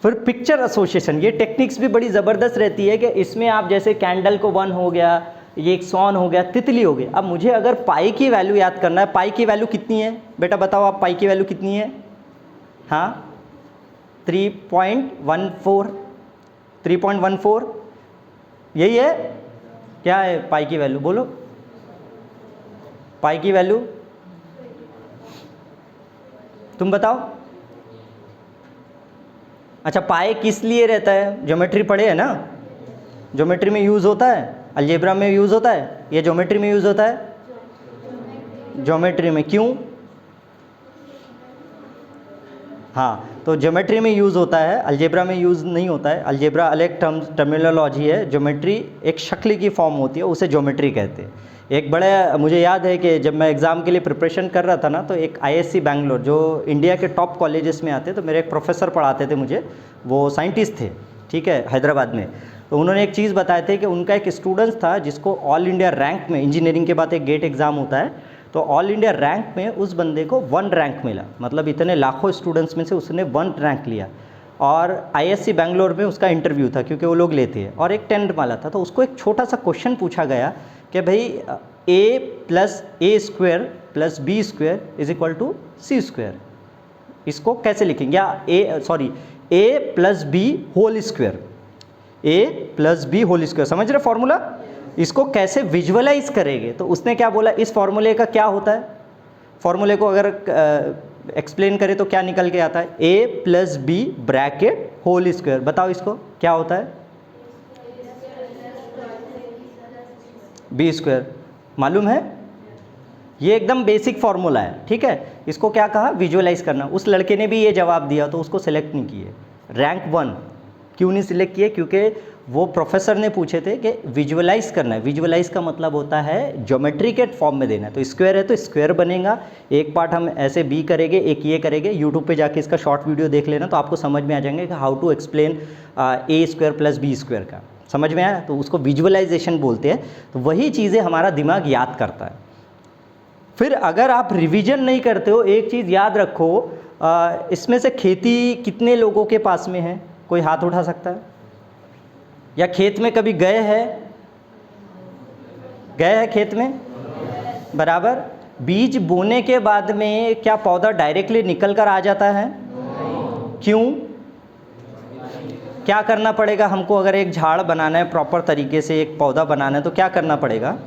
फिर पिक्चर एसोसिएशन, ये टेक्निक्स भी बड़ी ज़बरदस्त रहती है कि इसमें आप जैसे कैंडल को 1 हो गया, ये एक सॉन हो गया, तितली हो गई। अब मुझे अगर पाई की वैल्यू याद करना है, पाई की वैल्यू कितनी है? बेटा बताओ आप, पाई की वैल्यू कितनी है? हाँ, 3.14। 3.14 यही है? क्या है पाई की वैल्यू? बोलो पाई की वैल्यू, तुम बताओ। अच्छा, पाई किस लिए रहता है? ज्योमेट्री पढ़े है ना, ज्योमेट्री में यूज़ होता है, अलजेब्रा में यूज़ होता है, ये ज्योमेट्री में यूज़ होता है। ज्योमेट्री में क्यों? हाँ, तो ज्योमेट्री में यूज़ होता है, अलजेब्रा में यूज़ नहीं होता है। अलजेब्रा अलग टर्मिनोलॉजी है, ज्योमेट्री एक शक्ल की फॉर्म होती है, उसे ज्योमेट्री कहते हैं। एक बड़ा, मुझे याद है कि जब मैं एग्ज़ाम के लिए प्रिपरेशन कर रहा था ना, तो एक ISC बैंगलोर, जो इंडिया के टॉप कॉलेजेस में आते, तो मेरे एक प्रोफेसर पढ़ाते थे मुझे, वो साइंटिस्ट थे, ठीक है, हैदराबाद में। तो उन्होंने एक चीज़ बताए थे कि उनका एक स्टूडेंट था जिसको ऑल इंडिया रैंक में, इंजीनियरिंग के बाद एक गेट एग्ज़ाम होता है, तो ऑल इंडिया रैंक में उस बंदे को 1 रैंक मिला। मतलब इतने लाखों स्टूडेंट्स में से उसने 1 रैंक लिया। और ISC बैंगलोर में उसका इंटरव्यू था, क्योंकि वो लोग लेते हैं, और एक टेंट वाला था। तो उसको एक छोटा सा क्वेश्चन पूछा गया कि भाई a + a² + b² = c², इसको कैसे लिखेंगे? या a + b² a + b², समझ रहे फॉर्मूला? इसको कैसे विजुअलाइज करेंगे, तो उसने क्या बोला, इस फॉर्मूले का क्या होता है, फॉर्मूले को अगर एक्सप्लेन करें तो क्या निकल के आता है, a + b bracket whole square. बताओ इसको क्या होता है, b²। मालूम है, ये एकदम बेसिक फॉर्मूला है, ठीक है। इसको क्या कहा, विजुअलाइज करना। उस लड़के ने भी ये जवाब दिया तो उसको सिलेक्ट नहीं किए, रैंक 1। क्यों नहीं सिलेक्ट किए, क्योंकि वो प्रोफेसर ने पूछे थे कि विजुअलाइज करना है। विजुअलाइज का मतलब होता है ज्योमेट्री के फॉर्म में देना है। तो स्क्वायर है तो स्क्वायर बनेगा, एक पार्ट हम ऐसे बी करेंगे, एक ये करेंगे। यूट्यूब पे जाके इसका शॉर्ट वीडियो देख लेना तो आपको समझ में आ जाएंगे कि how to explain a² + b² का। समझ में आया, तो उसको विजुअलाइजेशन बोलते हैं। तो वही चीज़ें हमारा दिमाग याद करता है। फिर अगर आप रिवीजन नहीं करते हो, एक चीज़ याद रखो, इसमें से खेती कितने लोगों के पास में है, कोई हाथ उठा सकता है? या खेत में कभी गए हैं खेत में? बराबर। बीज बोने के बाद में क्या पौधा डायरेक्टली निकल कर आ जाता है? क्यों? क्या करना पड़ेगा हमको, अगर एक झाड़ बनाना है प्रॉपर तरीके से, एक पौधा बनाना है, तो क्या करना पड़ेगा?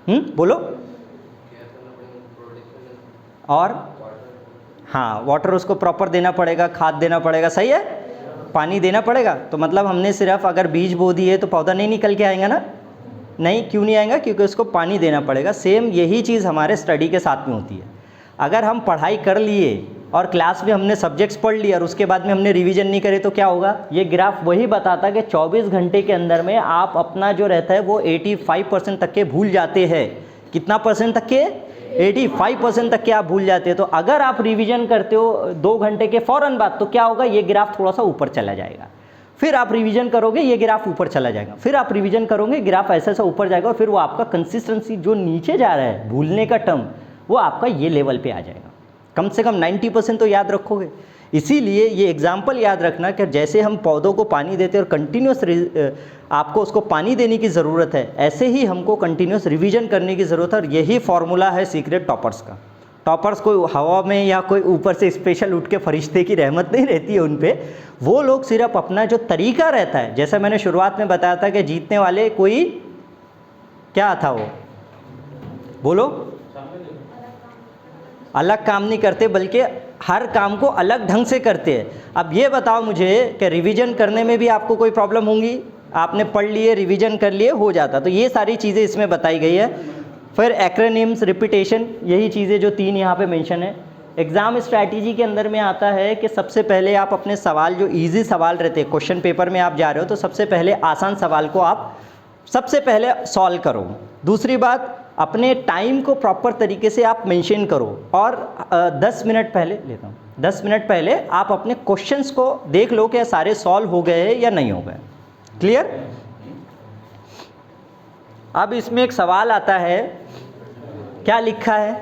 बोलो। और हाँ, वाटर उसको प्रॉपर देना पड़ेगा, खाद देना पड़ेगा, सही है, पानी देना पड़ेगा। तो मतलब हमने सिर्फ अगर बीज बो दिए तो पौधा नहीं निकल के आएगा ना? नहीं, क्यों नहीं आएगा? क्योंकि उसको पानी देना पड़ेगा। सेम यही चीज़ हमारे स्टडी के साथ में होती है। अगर हम पढ़ाई कर लिए और क्लास में हमने सब्जेक्ट्स पढ़ लिए और उसके बाद में हमने रिवीजन नहीं करे तो क्या होगा? ये ग्राफ वही बताता कि 24 घंटे के अंदर में आप अपना जो रहता है वो 85% तक के भूल जाते हैं। कितना परसेंट तक के? 85% तक के आप भूल जाते हैं। तो अगर आप रिवीजन करते हो 2 घंटे के फ़ौरन बाद, तो क्या होगा? ये ग्राफ थोड़ा सा ऊपर चला जाएगा। फिर आप रिवीजन करोगे, ये ग्राफ ऊपर चला जाएगा। फिर आप रिवीजन करोगे, ग्राफ ऐसा ऐसा ऊपर जाएगा और फिर वो आपका कंसिस्टेंसी जो नीचे जा रहा है, भूलने का टर्म, वो आपका ये लेवल पे आ जाएगा। कम से कम 90% तो याद रखोगे। इसीलिए ये एग्जाम्पल याद रखना कि जैसे हम पौधों को पानी देते हैं और कंटिन्यूस आपको उसको पानी देने की ज़रूरत है, ऐसे ही हमको कंटिन्यूस रिवीजन करने की ज़रूरत है। और यही फॉर्मूला है सीक्रेट टॉपर्स का। टॉपर्स कोई हवा में या कोई ऊपर से स्पेशल उठ के फरिश्ते की रहमत नहीं रहती है उन पे। वो लोग सिर्फ अपना जो तरीका रहता है, जैसा मैंने शुरुआत में बताया था कि जीतने वाले कोई क्या था, वो बोलो, अलग काम नहीं करते बल्कि हर काम को अलग ढंग से करते हैं। अब ये बताओ मुझे कि रिवीजन करने में भी आपको कोई प्रॉब्लम होंगी? आपने पढ़ लिए, रिवीजन कर लिए, हो जाता। तो ये सारी चीज़ें इसमें बताई गई है। फिर एक्रोनिम्स, रिपीटेशन, यही चीज़ें जो 3 यहाँ पे मेंशन है। एग्ज़ाम स्ट्रैटेजी के अंदर में आता है कि सबसे पहले आप अपने सवाल, जो इजी सवाल रहते हैं, क्वेश्चन पेपर में आप जा रहे हो तो सबसे पहले आसान सवाल को आप सबसे पहले सॉल्व करो। दूसरी बात, अपने टाइम को प्रॉपर तरीके से आप मेंशन करो। और 10 मिनट पहले लेता हूँ, 10 मिनट पहले आप अपने क्वेश्चंस को देख लो कि सारे सॉल्व हो गए या नहीं हो गए। क्लियर? अब इसमें एक सवाल आता है, क्या लिखा है?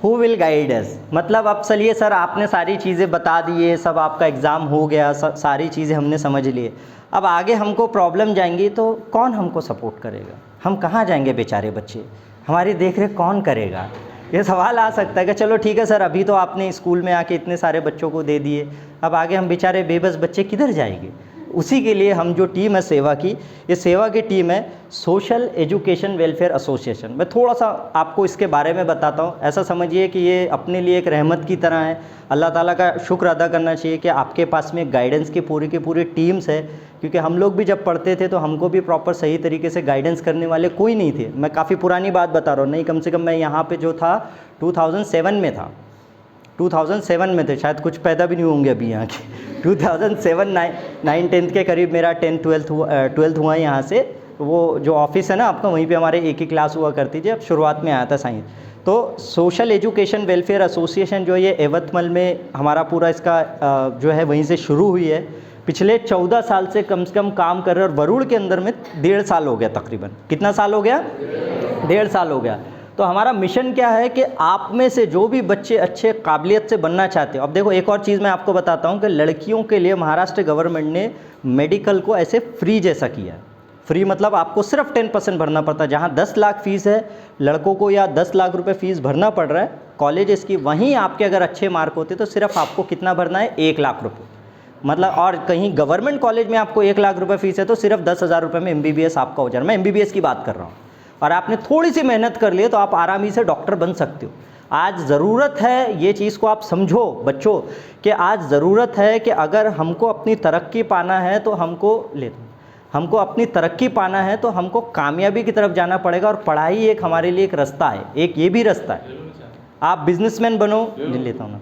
Who will guide us. मतलब अब चलिए सर, आपने सारी चीज़ें बता दिए, सब आपका एग्ज़ाम हो गया, सारी चीज़ें हमने समझ लिए। अब आगे हमको प्रॉब्लम जाएंगी तो कौन हमको सपोर्ट करेगा? हम कहाँ जाएंगे बेचारे बच्चे? हमारी देख रेख कौन करेगा? ये सवाल आ सकता है कि चलो ठीक है सर, अभी तो आपने स्कूल में आके इतने सारे बच्चों को दे दिए, अब आगे हम बेचारे बेबस बच्चे किधर जाएंगे? उसी के लिए हम जो टीम है सेवा की, ये सेवा की टीम है सोशल एजुकेशन वेलफेयर एसोसिएशन। मैं थोड़ा सा आपको इसके बारे में बताता हूँ। ऐसा समझिए कि ये अपने लिए एक रहमत की तरह है। अल्लाह ताला का शुक्र अदा करना चाहिए कि आपके पास में गाइडेंस की पूरी टीम्स है। क्योंकि हम लोग भी जब पढ़ते थे तो हमको भी प्रॉपर सही तरीके से गाइडेंस करने वाले कोई नहीं थे। मैं काफ़ी पुरानी बात बता रहा हूँ, नहीं कम से कम मैं यहाँ पे जो था 2007 में था, 2007 में थे, शायद कुछ पैदा भी नहीं होंगे अभी यहाँ के। 2007 9 10th के करीब मेरा 12th हुआ यहाँ से। वो जो ऑफिस है ना आपका, वहीं पे हमारे एक ही क्लास हुआ करती थी। अब शुरुआत में आया था साइंस। तो सोशल एजुकेशन वेलफेयर एसोसिएशन जो ये एवतमल में हमारा पूरा इसका जो है वहीं से शुरू हुई है। पिछले 14 साल से कम काम कर रहे हैं और वरुड़ के अंदर में 1.5 साल हो गया तकरीबन। कितना साल हो गया? 1.5 साल हो गया। तो हमारा मिशन क्या है कि आप में से जो भी बच्चे अच्छे काबिलियत से बनना चाहते हो। अब देखो एक और चीज़ मैं आपको बताता हूँ कि लड़कियों के लिए महाराष्ट्र गवर्नमेंट ने मेडिकल को ऐसे फ्री जैसा किया है। फ्री मतलब आपको सिर्फ 10% भरना पड़ता है। जहाँ 10 लाख फीस है लड़कों को या 10 लाख रुपए फीस भरना पड़ रहा है कॉलेजेस की, वहीं आपके अगर अच्छे मार्क होते तो सिर्फ आपको कितना भरना है? 1 लाख रुपये। मतलब और कहीं गवर्नमेंट कॉलेज में आपको 1 लाख रुपए फीस है तो सिर्फ 10,000 रुपये में MBBS आपका हो जा रहा है। मैं MBBS की बात कर रहा हूँ। और आपने थोड़ी सी मेहनत कर ली तो आप आरामी से डॉक्टर बन सकते हो। आज ज़रूरत है, ये चीज़ को आप समझो बच्चों, कि आज ज़रूरत है कि अगर हमको अपनी तरक्की पाना है तो हमको अपनी तरक्की पाना है तो हमको कामयाबी की तरफ जाना पड़ेगा। और पढ़ाई एक हमारे लिए एक रास्ता है, एक ये भी रास्ता है। आप बिजनेसमैन बनो, ले लेता हूँ ना,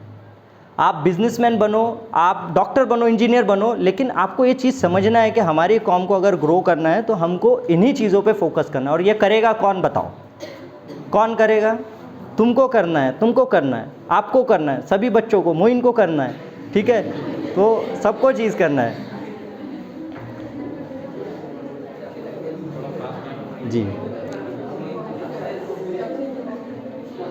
आप बिजनेसमैन बनो, आप डॉक्टर बनो, इंजीनियर बनो, लेकिन आपको ये चीज़ समझना है कि हमारी कौम को अगर ग्रो करना है तो हमको इन्हीं चीज़ों पे फोकस करना है। और ये करेगा कौन, बताओ कौन करेगा? तुमको करना है, तुमको करना है, आपको करना है, सभी बच्चों को, मोइन को करना है, ठीक है? तो सबको चीज़ करना है जी।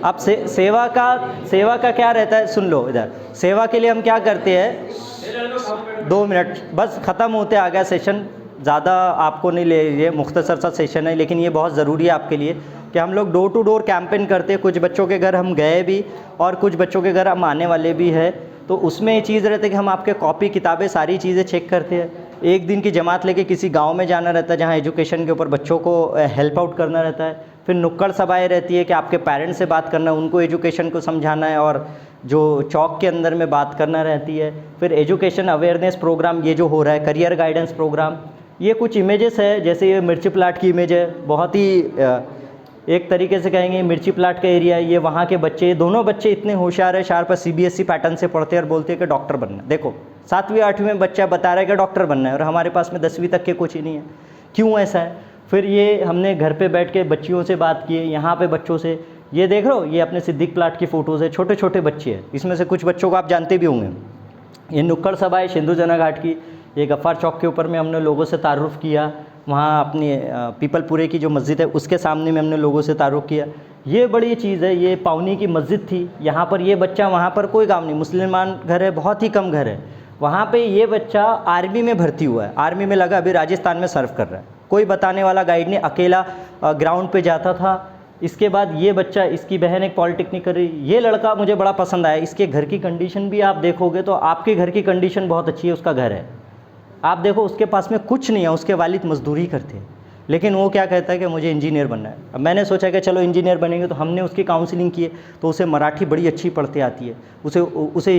अब सेवा का क्या रहता है, सुन लो इधर। सेवा के लिए हम क्या करते हैं, 2 मिनट बस, ख़त्म होते आ गया सेशन, ज़्यादा आपको नहीं ले लीजिए, मुख्तसर सा सेशन है, लेकिन ये बहुत ज़रूरी है आपके लिए कि हम लोग डोर टू डोर कैंपेन करते हैं। कुछ बच्चों के घर हम गए भी और कुछ बच्चों के घर हम आने वाले भी हैं। तो उसमें ये चीज़ रहती है कि हम आपके कॉपी किताबें सारी चीज़ें चेक करते हैं। एक दिन की जमात लेके किसी गांव में जाना रहता है जहां एजुकेशन के ऊपर बच्चों को हेल्प आउट करना रहता है। फिर नुक्कड़ सभाएँ रहती है कि आपके पेरेंट्स से बात करना है, उनको एजुकेशन को समझाना है, और जो चौक के अंदर में बात करना रहती है। फिर एजुकेशन अवेयरनेस प्रोग्राम ये जो हो रहा है, करियर गाइडेंस प्रोग्राम, ये कुछ इमेजेस है, जैसे ये मिर्ची प्लाट की इमेज है, बहुत ही एक तरीके से कहेंगे मिर्ची प्लाट का एरिया है। ये वहाँ के बच्चे, दोनों बच्चे इतने होशियार है, शार्प है, CBSE पैटर्न से पढ़ते हैं और बोलते हैं कि डॉक्टर बनना है। देखो 7वीं 8वीं में बच्चा बता रहा है कि डॉक्टर बनना है, और हमारे पास में 10वीं तक के कुछ ही नहीं है। क्यों ऐसा है? फिर ये हमने घर पे बैठ के बच्चियों से बात की है, यहाँ पे बच्चों से, ये देख रहे हो, ये अपने सिद्दीक प्लाट की फ़ोटोज़ है, छोटे छोटे बच्चे हैं, इसमें से कुछ बच्चों को आप जानते भी होंगे। ये नुक्कड़ सभा है सिंधु जना घाट की, ये गफ़्फ़ार चौक के ऊपर में हमने लोगों से तारुफ़ किया। वहाँ अपनी पीपलपुरे की जो मस्जिद है उसके सामने में हमने लोगों से तारुफ़ किया। ये बड़ी चीज़ है। ये पावनी की मस्जिद थी, यहाँ पर ये बच्चा, वहाँ पर कोई गाँव नहीं, मुसलमान घर है, बहुत ही कम घर है, वहाँ पे ये बच्चा आर्मी में भर्ती हुआ है, आर्मी में लगा, अभी राजस्थान में सर्व कर रहा है। कोई बताने वाला गाइड नहीं, अकेला ग्राउंड पे जाता था। इसके बाद ये बच्चा, इसकी बहन एक पॉलिटेक्निक कर रही। ये लड़का मुझे बड़ा पसंद आया, इसके घर की कंडीशन भी आप देखोगे तो आपके घर की कंडीशन बहुत अच्छी है, उसका घर है, आप देखो उसके पास में कुछ नहीं है, उसके वालिद मजदूरी करते हैं, लेकिन वो क्या कहता है कि मुझे इंजीनियर बनना है। अब मैंने सोचा कि चलो इंजीनियर बनेंगे, तो हमने उसकी काउंसलिंग की, तो उसे मराठी बड़ी अच्छी पढ़ते आती है, उसे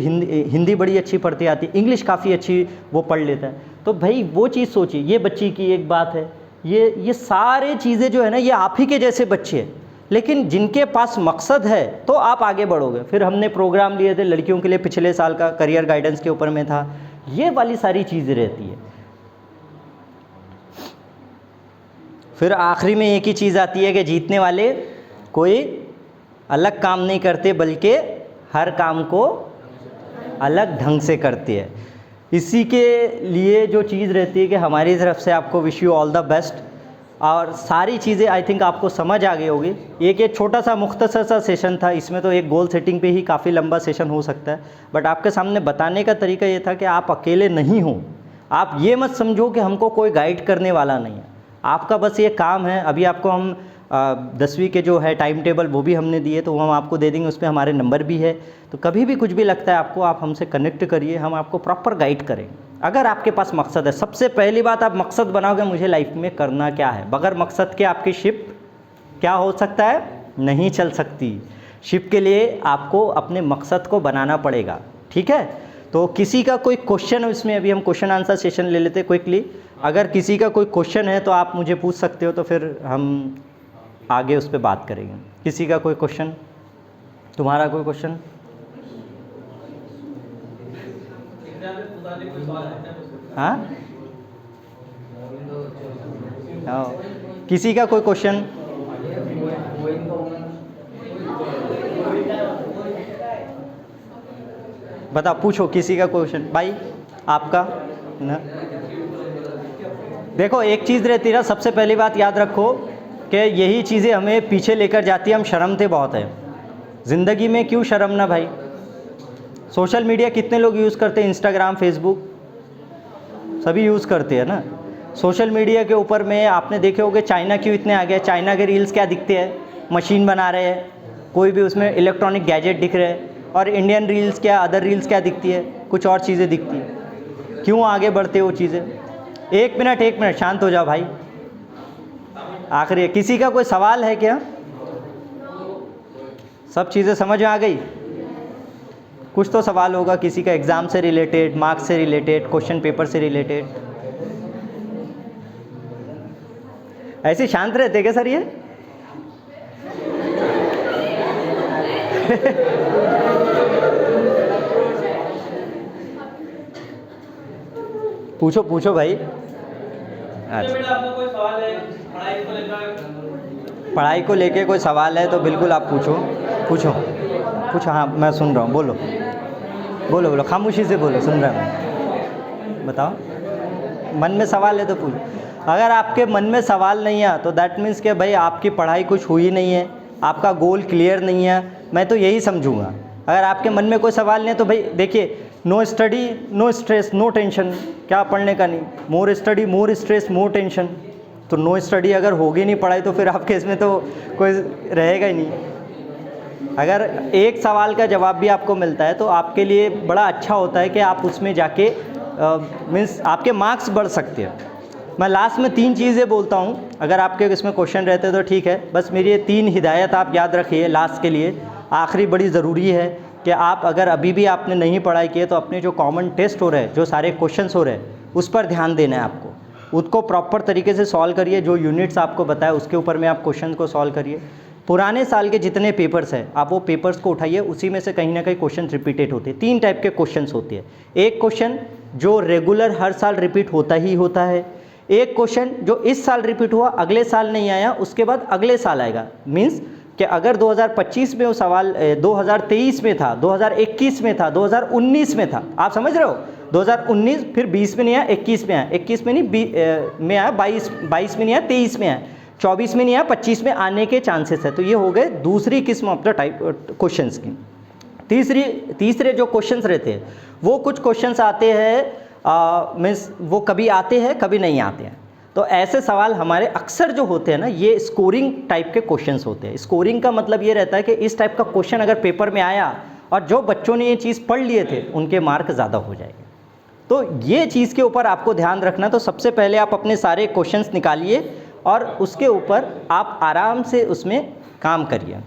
हिंदी बड़ी अच्छी पढ़ते आती है, इंग्लिश काफ़ी अच्छी वो पढ़ लेता है। तो भाई वो चीज़ सोचिए, ये बच्ची की एक बात है, ये सारे चीज़ें जो है ना, ये आप ही के जैसे बच्चे हैं, लेकिन जिनके पास मकसद है तो आप आगे बढ़ोगे। फिर हमने प्रोग्राम लिए थे लड़कियों के लिए, पिछले साल का करियर गाइडेंस के ऊपर में था। ये वाली सारी चीज़ें रहती है। फिर आखिरी में एक ही चीज़ आती है कि जीतने वाले कोई अलग काम नहीं करते, बल्कि हर काम को अलग ढंग से करते हैं। इसी के लिए जो चीज़ रहती है कि हमारी तरफ से आपको wish you all the best, और सारी चीज़ें आई थिंक आपको समझ आ गई होगी। एक छोटा सा मुख्तसर सा सेशन था, इसमें तो एक गोल सेटिंग पे ही काफ़ी लंबा सेशन हो सकता है, बट आपके सामने बताने का तरीका ये था कि आप अकेले नहीं हो। आप ये मत समझो कि हमको कोई गाइड करने वाला नहीं है, आपका बस ये काम है। अभी आपको हम 10वीं के जो है टाइम टेबल वो भी हमने दिए, तो वो हम आपको दे देंगे, उस पर हमारे नंबर भी है। तो कभी भी कुछ भी लगता है आपको, आप हमसे कनेक्ट करिए, हम आपको प्रॉपर गाइड करेंगे। अगर आपके पास मकसद है, सबसे पहली बात आप मकसद बनाओगे, मुझे लाइफ में करना क्या है। बगैर मकसद के आपकी शिप क्या हो सकता है, नहीं चल सकती। शिप के लिए आपको अपने मकसद को बनाना पड़ेगा, ठीक है। तो किसी का कोई क्वेश्चन है इसमें, अभी हम क्वेश्चन आंसर सेशन ले लेते हैं क्विकली। अगर किसी का कोई क्वेश्चन है तो आप मुझे पूछ सकते हो, तो फिर हम आगे उस पर बात करेंगे। किसी का कोई क्वेश्चन, तुम्हारा कोई क्वेश्चन? हाँ, किसी का कोई क्वेश्चन? बता, पूछो किसी का क्वेश्चन। भाई आपका ना, देखो एक चीज़ रहती है ना, सबसे पहली बात याद रखो कि यही चीज़ें हमें पीछे लेकर जाती है। हम शर्मते बहुत है ज़िंदगी में, क्यों शर्म ना भाई। सोशल मीडिया कितने लोग यूज़ करते हैं, इंस्टाग्राम, फेसबुक सभी यूज़ करते हैं ना। सोशल मीडिया के ऊपर में आपने देखे होंगे चाइना क्यों इतने आ गए। चाइना के रील्स क्या दिखते हैं, मशीन बना रहे हैं, कोई भी उसमें इलेक्ट्रॉनिक गैजेट दिख रहे हैं। और इंडियन रील्स क्या, अदर रील्स क्या दिखती है, कुछ और चीज़ें दिखती है। क्यों आगे बढ़ते हो चीज़ें। एक मिनट शांत हो जाओ भाई। आखिरी किसी का कोई सवाल है क्या? सब चीज़ें समझ में आ गई? कुछ तो सवाल होगा किसी का, एग्ज़ाम से रिलेटेड, मार्क्स से रिलेटेड, क्वेश्चन पेपर से रिलेटेड। ऐसे शांत रहते क्या सर ये? पूछो पूछो भाई। अच्छा, आपको कोई सवाल है पढ़ाई को लेकर? पढ़ाई को लेके कोई सवाल है तो बिल्कुल आप पूछो पूछो पूछो। हाँ मैं सुन रहा हूँ, बोलो बोलो बोलो, खामोशी से बोलो, सुन रहा हूँ। बताओ, मन में सवाल है तो पूछो। अगर आपके मन में सवाल नहीं है तो दैट मीन्स कि भाई आपकी पढ़ाई कुछ हुई नहीं है, आपका गोल क्लियर नहीं है, मैं तो यही समझूंगा। अगर आपके मन में कोई सवाल नहीं है तो भाई देखिए, no study no stress no tension, क्या पढ़ने का नहीं, more study more stress more tension. तो नो स्टडी अगर होगी नहीं पढ़ाई तो फिर आपके इसमें तो कोई रहेगा ही नहीं। अगर एक सवाल का जवाब भी आपको मिलता है तो आपके लिए बड़ा अच्छा होता है कि आप उसमें जाके मीन्स आपके मार्क्स बढ़ सकते हैं। मैं लास्ट में 3 चीज़ें बोलता हूँ, अगर आपके इसमें क्वेश्चन रहते तो ठीक है। बस मेरी ये 3 हिदायत आप याद रखिए लास्ट के लिए, आखिरी बड़ी ज़रूरी है कि आप अगर अभी भी आपने नहीं पढ़ाई की है तो अपने जो कॉमन टेस्ट हो रहे हैं, जो सारे क्वेश्चंस हो रहे हैं, उस पर ध्यान देना है आपको। उसको प्रॉपर तरीके से सॉल्व करिए, जो यूनिट्स आपको बताए उसके ऊपर में आप क्वेश्चन को सॉल्व करिए। पुराने साल के जितने पेपर्स हैं आप वो पेपर्स को उठाइए, उसी में से कहीं ना कहीं क्वेश्चन रिपीटेड होते हैं। 3 टाइप के क्वेश्चंस होते हैं। एक क्वेश्चन जो रेगुलर हर साल रिपीट होता ही होता है, एक क्वेश्चन जो इस साल रिपीट हुआ अगले साल नहीं आया, उसके बाद अगले साल आएगा। मीन्स कि अगर 2025 में वो सवाल 2023 में था, 2021 में था, 2019 में था, आप समझ रहे हो, 2019 फिर 20 में नहीं आया, 21 में आया, 21 में नहीं में आया, 22 में नहीं आया, 23 में आया, 24 में नहीं आया, 25 में आने के चांसेस है। तो ये हो गए दूसरी किस्म ऑफ द टाइप क्वेश्चंस की। तीसरे जो क्वेश्चंस रहते हैं वो कुछ क्वेश्चंस आते हैं मीन्स वो कभी आते हैं कभी नहीं आते हैं। तो ऐसे सवाल हमारे अक्सर जो होते हैं ना, ये स्कोरिंग टाइप के क्वेश्चंस होते हैं। स्कोरिंग का मतलब ये रहता है कि इस टाइप का क्वेश्चन अगर पेपर में आया और जो बच्चों ने ये चीज़ पढ़ लिए थे उनके मार्क ज़्यादा हो जाएंगे। तो ये चीज़ के ऊपर आपको ध्यान रखना। तो सबसे पहले आप अपने सारे क्वेश्चंस निकालिए और उसके ऊपर आप आराम से उसमें काम करिए।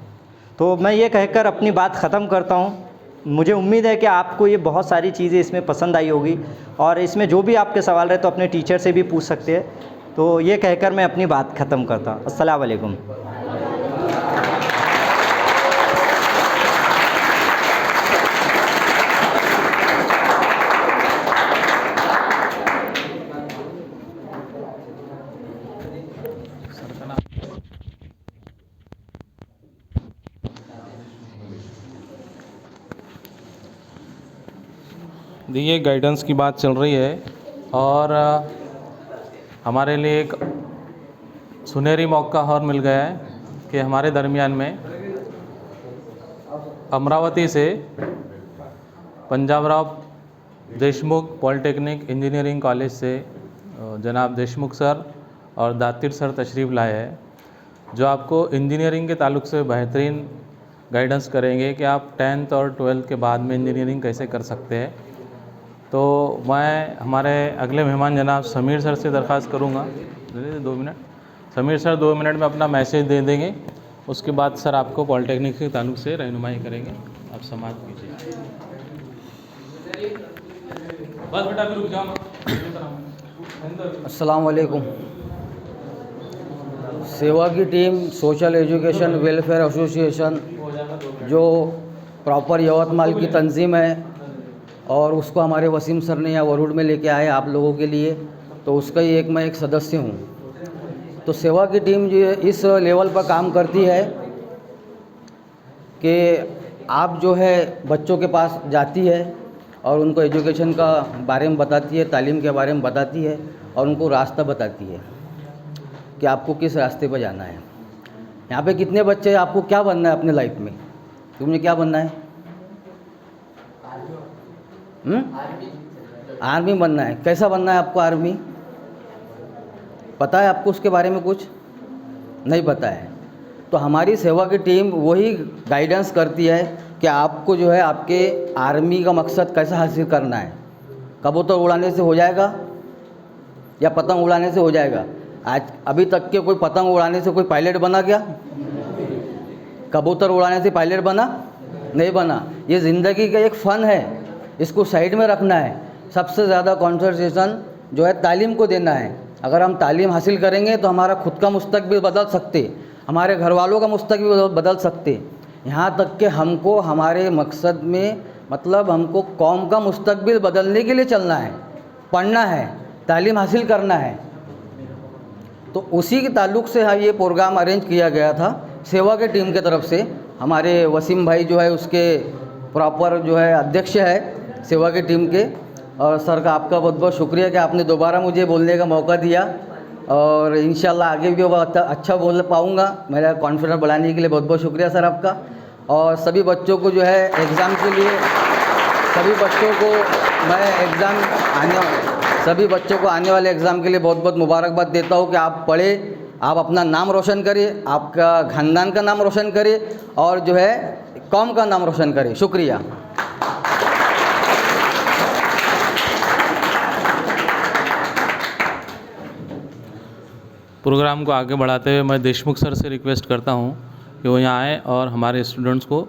तो मैं ये कहकर अपनी बात ख़त्म करता हूँ। मुझे उम्मीद है कि आपको ये बहुत सारी चीज़ें इसमें पसंद आई होगी, और इसमें जो भी आपके सवाल रहे तो अपने टीचर से भी पूछ सकते हैं। तो ये कहकर मैं अपनी बात ख़त्म करता हूँ। अस्सलाम वालेकुम। देखिए, गाइडेंस की बात चल रही है और हमारे लिए एक सुनहरी मौका और मिल गया है कि हमारे दरमियान में अमरावती से Panjabrao Deshmukh polytechnic engineering college से जनाब देशमुख सर और दातिर सर तशरीफ़ लाए हैं, जो आपको इंजीनियरिंग के ताल्लुक से बेहतरीन गाइडेंस करेंगे कि आप 10th और 12th के बाद में इंजीनियरिंग कैसे कर सकते हैं। तो मैं हमारे अगले मेहमान जनाब समीर सर से दरख्वास्त करूँगा, 2 मिनट। समीर सर 2 मिनट में अपना मैसेज दे देंगे, उसके बाद सर आपको पॉलिटेक्निक के ताल्लुक से रहनुमाई करेंगे। आप समाप्त कीजिए। बस बेटा अभी रुक जाओ। अस्सलाम वालेकुम। सेवा की team social education welfare association जो प्रॉपर यवतमाल की तंजीम है और उसको हमारे वसीम सर ने यहाँ वरुड में लेके आए आप लोगों के लिए, तो उसका ही मैं एक सदस्य हूँ। तो सेवा की टीम जो इस लेवल पर काम करती है कि आप जो है बच्चों के पास जाती है और उनको एजुकेशन का बारे में बताती है, तालीम के बारे में बताती है और उनको रास्ता बताती है कि आपको किस रास्ते पर जाना है। यहाँ पे कितने बच्चे हैं, आपको क्या बनना है अपने लाइफ में, तुमने क्या बनना है? आर्मी बनना है। कैसा बनना है आपको आर्मी? पता है आपको उसके बारे में? कुछ नहीं पता है। तो हमारी सेवा की टीम वही गाइडेंस करती है कि आपको जो है आपके आर्मी का मकसद कैसा हासिल करना है। कबूतर उड़ाने से हो जाएगा या पतंग उड़ाने से हो जाएगा? आज अभी तक के कोई पतंग उड़ाने से कोई पायलट बना क्या? कबूतर उड़ाने से पायलट बना? नहीं बना। ये ज़िंदगी का एक फ़न है, इसको साइड में रखना है। सबसे ज़्यादा कॉन्सेंट्रेशन जो है तालीम को देना है। अगर हम तालीम हासिल करेंगे तो हमारा खुद का मुस्तकबिल बदल सकते, हमारे घर वालों का मुस्तकबिल बदल सकते। यहाँ तक कि हमको हमारे मकसद में मतलब हमको कौम का मुस्तकबिल बदलने के लिए चलना है, पढ़ना है, तालीम हासिल करना है। तो उसी के ताल्लुक़ से ये प्रोग्राम अरेंज किया गया था सेवा के टीम के तरफ से। हमारे वसीम भाई जो है उसके प्रॉपर जो है अध्यक्ष है सेवा की टीम के। और सर का आपका बहुत बहुत शुक्रिया कि आपने दोबारा मुझे बोलने का मौका दिया, और इंशाल्लाह आगे भी अच्छा बोल पाऊँगा। मेरा कॉन्फिडेंस बढ़ाने के लिए बहुत बहुत शुक्रिया सर आपका। और सभी बच्चों को जो है एग्ज़ाम के लिए सभी बच्चों को आने वाले एग्ज़ाम के लिए बहुत बहुत मुबारकबाद देता हूँ कि आप पढ़े, आप अपना नाम रोशन करिए, आपका ख़ानदान का नाम रोशन करिए और जो है कौम का नाम रोशन करिए। शुक्रिया। प्रोग्राम को आगे बढ़ाते हुए मैं देशमुख सर से रिक्वेस्ट करता हूं कि वो यहाँ आएँ और हमारे स्टूडेंट्स को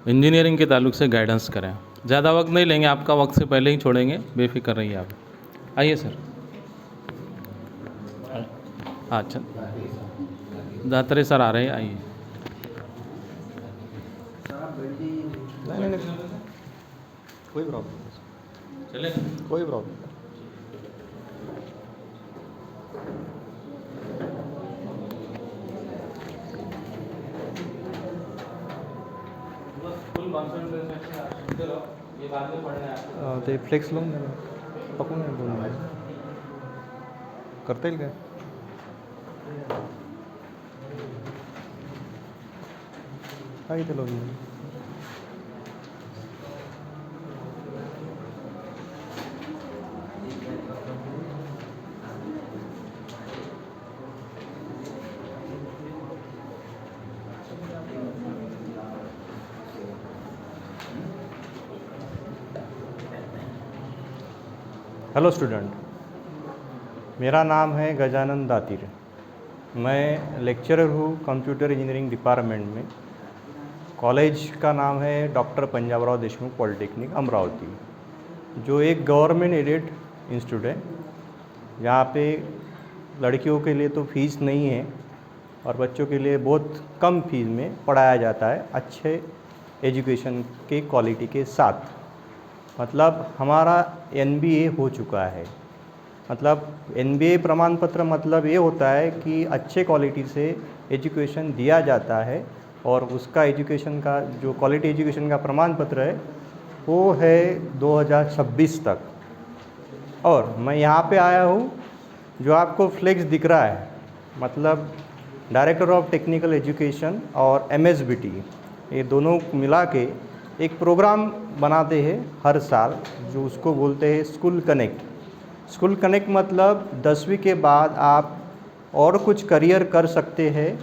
इंजीनियरिंग के ताल्लुक से गाइडेंस करें। ज़्यादा वक्त नहीं लेंगे, आपका वक्त से पहले ही छोड़ेंगे, बेफिक्र रहिए आप। आइए सर। अच्छा, दातरे सर आ रहे हैं, आइए। कोई प्रॉब्लम चलेगा? कोई प्रॉब्लम। फुल कॉन्सेंट्रेशन ये बाद में पढ़ना है। ते फ्लेक्स लावून द्या ना, पकडून आहे बोलून करता येईल काय? काय इथे लावून द्या. हेलो स्टूडेंट, मेरा नाम है गजानन दातिर। मैं लेक्चरर हूँ कंप्यूटर इंजीनियरिंग डिपार्टमेंट में। कॉलेज का नाम है डॉक्टर पंजाबराव देशमुख पॉलिटेक्निक अमरावती, जो एक गवर्नमेंट एडेड इंस्टीट्यूट है। यहाँ पे लड़कियों के लिए तो फीस नहीं है और बच्चों के लिए बहुत कम फीस में पढ़ाया जाता है, अच्छे एजुकेशन के क्वालिटी के साथ। मतलब हमारा MBA हो चुका है। मतलब MBA प्रमाण पत्र मतलब ये होता है कि अच्छे क्वालिटी से एजुकेशन दिया जाता है और उसका एजुकेशन का जो क्वालिटी एजुकेशन का प्रमाण पत्र है वो है 2026 तक। और मैं यहाँ पे आया हूँ, जो आपको फ्लेक्स दिख रहा है, मतलब डायरेक्टर ऑफ टेक्निकल एजुकेशन और MSBT, ये दोनों मिला के एक प्रोग्राम बनाते हैं हर साल, जो उसको बोलते हैं स्कूल कनेक्ट। स्कूल कनेक्ट मतलब 10वीं के बाद आप और कुछ करियर कर सकते हैं,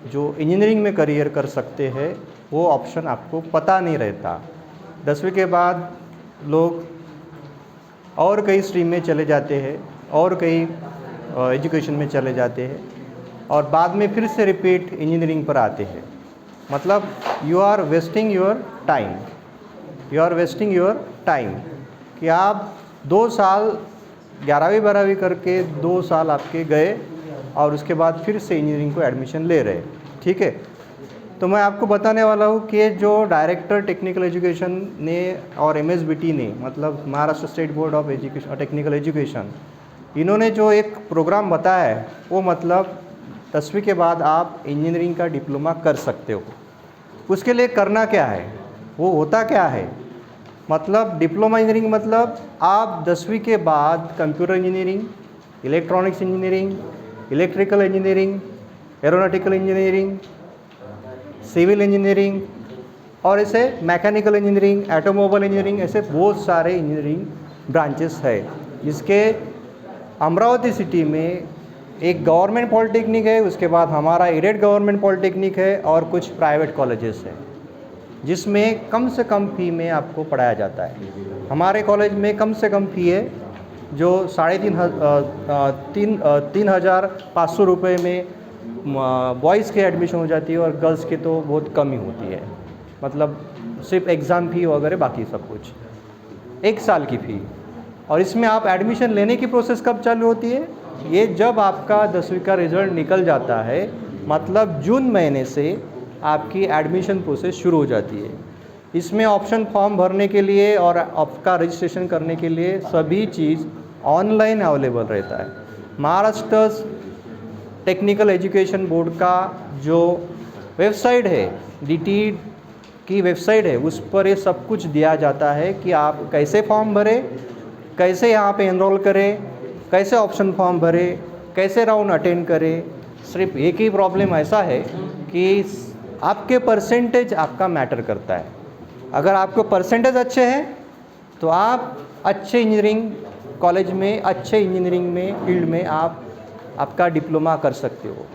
जो इंजीनियरिंग में करियर कर सकते हैं, वो ऑप्शन आपको पता नहीं रहता। 10वीं के बाद लोग और कई स्ट्रीम में चले जाते हैं और कई एजुकेशन में चले जाते हैं और बाद में फिर से रिपीट इंजीनियरिंग पर आते हैं। मतलब you are wasting your time, कि आप 2 साल 11वीं 12वीं करके 2 साल आपके गए और उसके बाद फिर से इंजीनियरिंग को एडमिशन ले रहे। ठीक है, तो मैं आपको बताने वाला हूँ कि जो डायरेक्टर टेक्निकल एजुकेशन ने और MSBT ने, मतलब Maharashtra state board of education technical education, इन्होंने जो एक प्रोग्राम बताया है, वो मतलब 10वीं के बाद आप इंजीनियरिंग का डिप्लोमा कर सकते हो। उसके लिए करना क्या है, वो होता क्या है, मतलब डिप्लोमा इंजीनियरिंग मतलब आप 10वीं के बाद computer engineering, electronics engineering, electrical engineering, aeronautical engineering, civil engineering और ऐसे मैकेनिकल इंजीनियरिंग, ऑटोमोबाइल इंजीनियरिंग, ऐसे बहुत सारे इंजीनियरिंग ब्रांचेस है। जिसके अमरावती सिटी में एक गवर्नमेंट पॉलिटेक्निक है, उसके बाद हमारा एडेड गवर्नमेंट पॉलिटेक्निक है और कुछ प्राइवेट कॉलेजेस है। जिसमें कम से कम फ़ी में आपको पढ़ाया जाता है। हमारे कॉलेज में कम से कम फ़ी है जो 3,500 रुपये में बॉयज़ के एडमिशन हो जाती है और गर्ल्स के तो बहुत कम ही होती है, मतलब सिर्फ एग्ज़ाम फ़ी वगैरह बाकी सब कुछ 1 साल की फ़ी। और इसमें आप एडमिशन लेने की प्रोसेस कब चालू होती है? ये जब आपका 10वीं का रिज़ल्ट निकल जाता है, मतलब जून महीने से आपकी एडमिशन प्रोसेस शुरू हो जाती है। इसमें ऑप्शन फॉर्म भरने के लिए और आपका रजिस्ट्रेशन करने के लिए सभी चीज़ ऑनलाइन अवेलेबल रहता है। महाराष्ट्र टेक्निकल एजुकेशन बोर्ड का जो वेबसाइट है, DT की वेबसाइट है, उस पर ये सब कुछ दिया जाता है कि आप कैसे फॉर्म भरें, कैसे यहाँ पे एनरोल करें, कैसे ऑप्शन फॉर्म भरें, कैसे राउंड अटेंड करें। सिर्फ एक ही प्रॉब्लम ऐसा है कि आपके परसेंटेज आपका मैटर करता है। अगर आपको परसेंटेज अच्छे हैं तो आप अच्छे इंजीनियरिंग कॉलेज में, अच्छे इंजीनियरिंग में फील्ड में आप आपका डिप्लोमा कर सकते हो।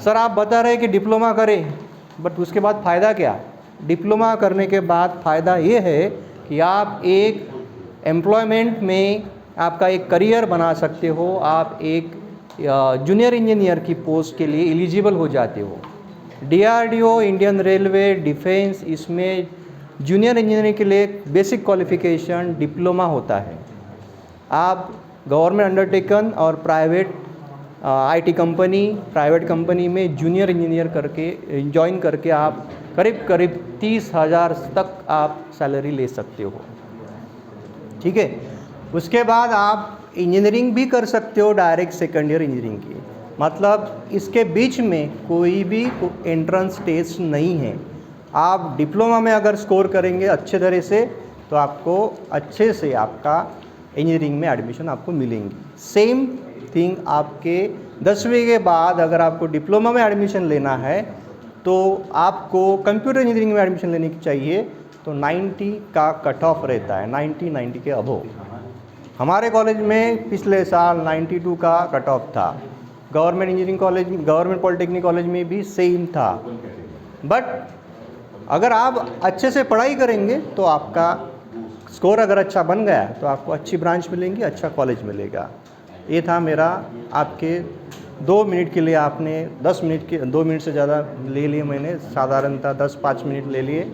सर आप बता रहे हैं कि डिप्लोमा करें, बट उसके बाद फ़ायदा क्या? डिप्लोमा करने के बाद फ़ायदा ये है कि आप एक एम्प्लॉयमेंट में आपका एक करियर बना सकते हो, आप एक जूनियर इंजीनियर की पोस्ट के लिए एलिजिबल हो जाते हो। DRDO, इंडियन रेलवे, डिफेंस, इसमें जूनियर इंजीनियरिंग के लिए बेसिक क्वालिफ़िकेशन डिप्लोमा होता है। आप गवर्नमेंट अंडरटेकन और private IT company, private company में जूनियर इंजीनियर करके ज्वाइन करके आप करीब 30,000 तक आप सैलरी ले सकते हो। ठीक है, उसके बाद आप इंजीनियरिंग भी कर सकते हो, डायरेक्ट सेकंड ईयर इंजीनियरिंग की, मतलब इसके बीच में कोई भी एंट्रेंस टेस्ट नहीं है। आप डिप्लोमा में अगर स्कोर करेंगे अच्छे तरह से तो आपको अच्छे से आपका इंजीनियरिंग में एडमिशन आपको मिलेंगी। सेम थिंग आपके 10वीं के बाद अगर आपको डिप्लोमा में एडमिशन लेना है तो आपको कंप्यूटर इंजीनियरिंग में एडमिशन लेने की चाहिए तो 90 का कट ऑफ रहता है, 90 के अबव। हमारे कॉलेज में पिछले साल 92 का कट ऑफ था। Government engineering college, government polytechnic college में भी सेम था। बट अगर आप अच्छे से पढ़ाई करेंगे तो आपका स्कोर अगर अच्छा बन गया तो आपको अच्छी ब्रांच मिलेंगी, अच्छा कॉलेज मिलेगा। ये था मेरा आपके 2 मिनट के लिए, आपने 10 मिनट के 2 मिनट से ज़्यादा ले लिए, मैंने साधारणतः 10-5 मिनट ले लिए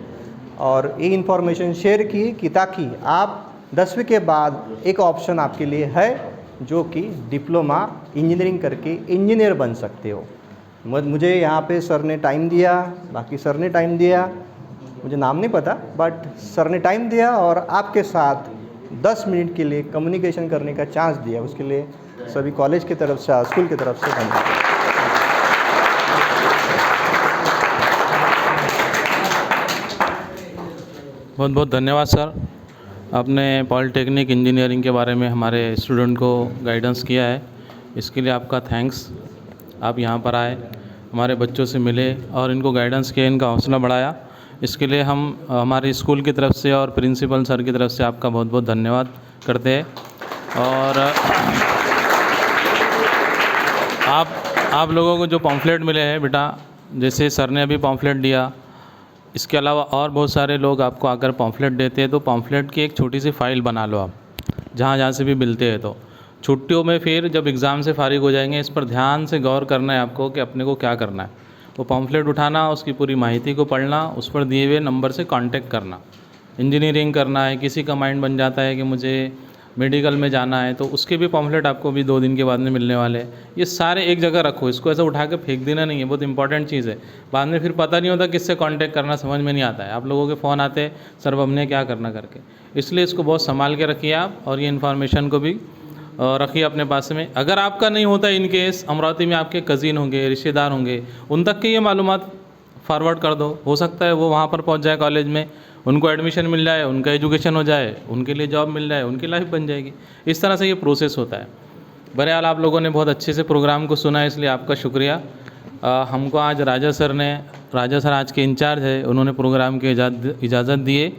और ये इन्फॉर्मेशन शेयर की कि ताकि आप 10वीं के बाद एक ऑप्शन आपके लिए है जो कि डिप्लोमा इंजीनियरिंग करके इंजीनियर बन सकते हो। मुझे यहाँ पे सर ने टाइम दिया, बाकी सर ने टाइम दिया, मुझे नाम नहीं पता, बट सर ने टाइम दिया और आपके साथ 10 मिनट के लिए कम्युनिकेशन करने का चांस दिया, उसके लिए सभी कॉलेज की तरफ से, स्कूल की तरफ से धन्यवाद। बहुत बहुत धन्यवाद सर, आपने पॉलिटेक्निक इंजीनियरिंग के बारे में हमारे स्टूडेंट को गाइडेंस किया है, इसके लिए आपका थैंक्स। आप यहाँ पर आए, हमारे बच्चों से मिले और इनको गाइडेंस किया, इनका हौसला बढ़ाया, इसके लिए हम हमारे स्कूल की तरफ से और प्रिंसिपल सर की तरफ से आपका बहुत बहुत धन्यवाद करते हैं। और आप लोगों को जो पॉम्फलेट मिले हैं बेटा, जैसे सर ने अभी पॉम्फलेट दिया, इसके अलावा और बहुत सारे लोग आपको आकर पॉम्फलेट देते हैं, तो पॉम्फलेट की एक छोटी सी फ़ाइल बना लो आप, जहाँ से भी मिलते हैं। तो छुट्टियों में फिर जब एग्ज़ाम से फारिग हो जाएंगे, इस पर ध्यान से गौर करना है आपको कि अपने को क्या करना है। वो पॉम्फलेट उठाना, उसकी पूरी माहिती को पढ़ना, उस पर दिए हुए नंबर से कांटेक्ट करना। इंजीनियरिंग करना है, किसी का माइंड बन जाता है कि मुझे मेडिकल में जाना है, तो उसके भी पॉम्फलेट आपको भी 2 दिन के बाद में मिलने वाले हैं। ये सारे एक जगह रखो, इसको ऐसा उठा के फेंक देना नहीं है, बहुत इंपॉर्टेंट चीज़ है। बाद में फिर पता नहीं होता किससे कांटेक्ट करना, समझ में नहीं आता है। आप लोगों के फ़ोन आते हैं, सर हमने क्या करना करके, इसलिए इसको बहुत संभाल के रखिए आप, और ये इन्फॉर्मेशन को भी रखिए अपने पास में। अगर आपका नहीं होता, इन केस अमरावती में आपके कज़िन होंगे, रिश्तेदार होंगे, उन तक के ये मालूमात फॉरवर्ड कर दो, हो सकता है वो वहाँ पर पहुँच जाए कॉलेज में, उनको एडमिशन मिल जाए, उनका एजुकेशन हो जाए, उनके लिए जॉब मिल जाए, उनकी लाइफ बन जाएगी। इस तरह से ये प्रोसेस होता है। बहरहाल आप लोगों ने बहुत अच्छे से प्रोग्राम को सुना है, इसलिए आपका शुक्रिया। हमको आज राजा सर आज के इंचार्ज है, उन्होंने प्रोग्राम की इजाज़त दिए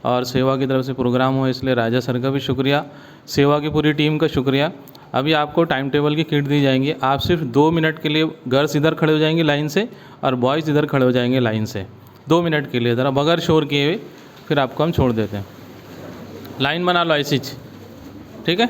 और सेवा की तरफ से प्रोग्राम हो, इसलिए राजा सर का भी शुक्रिया, सेवा की पूरी टीम का शुक्रिया। अभी आपको टाइम टेबल की किट दी जाएंगी, आप सिर्फ 2 मिनट के लिए गर्ल्स इधर खड़े हो जाएंगे लाइन से और बॉयज़ इधर खड़े हो जाएंगे लाइन से। 2 मिनट के लिए ज़रा बगैर शोर किए हुए, फिर आपको हम छोड़ देते हैं। लाइन बना लो ऐसी, ठीक है।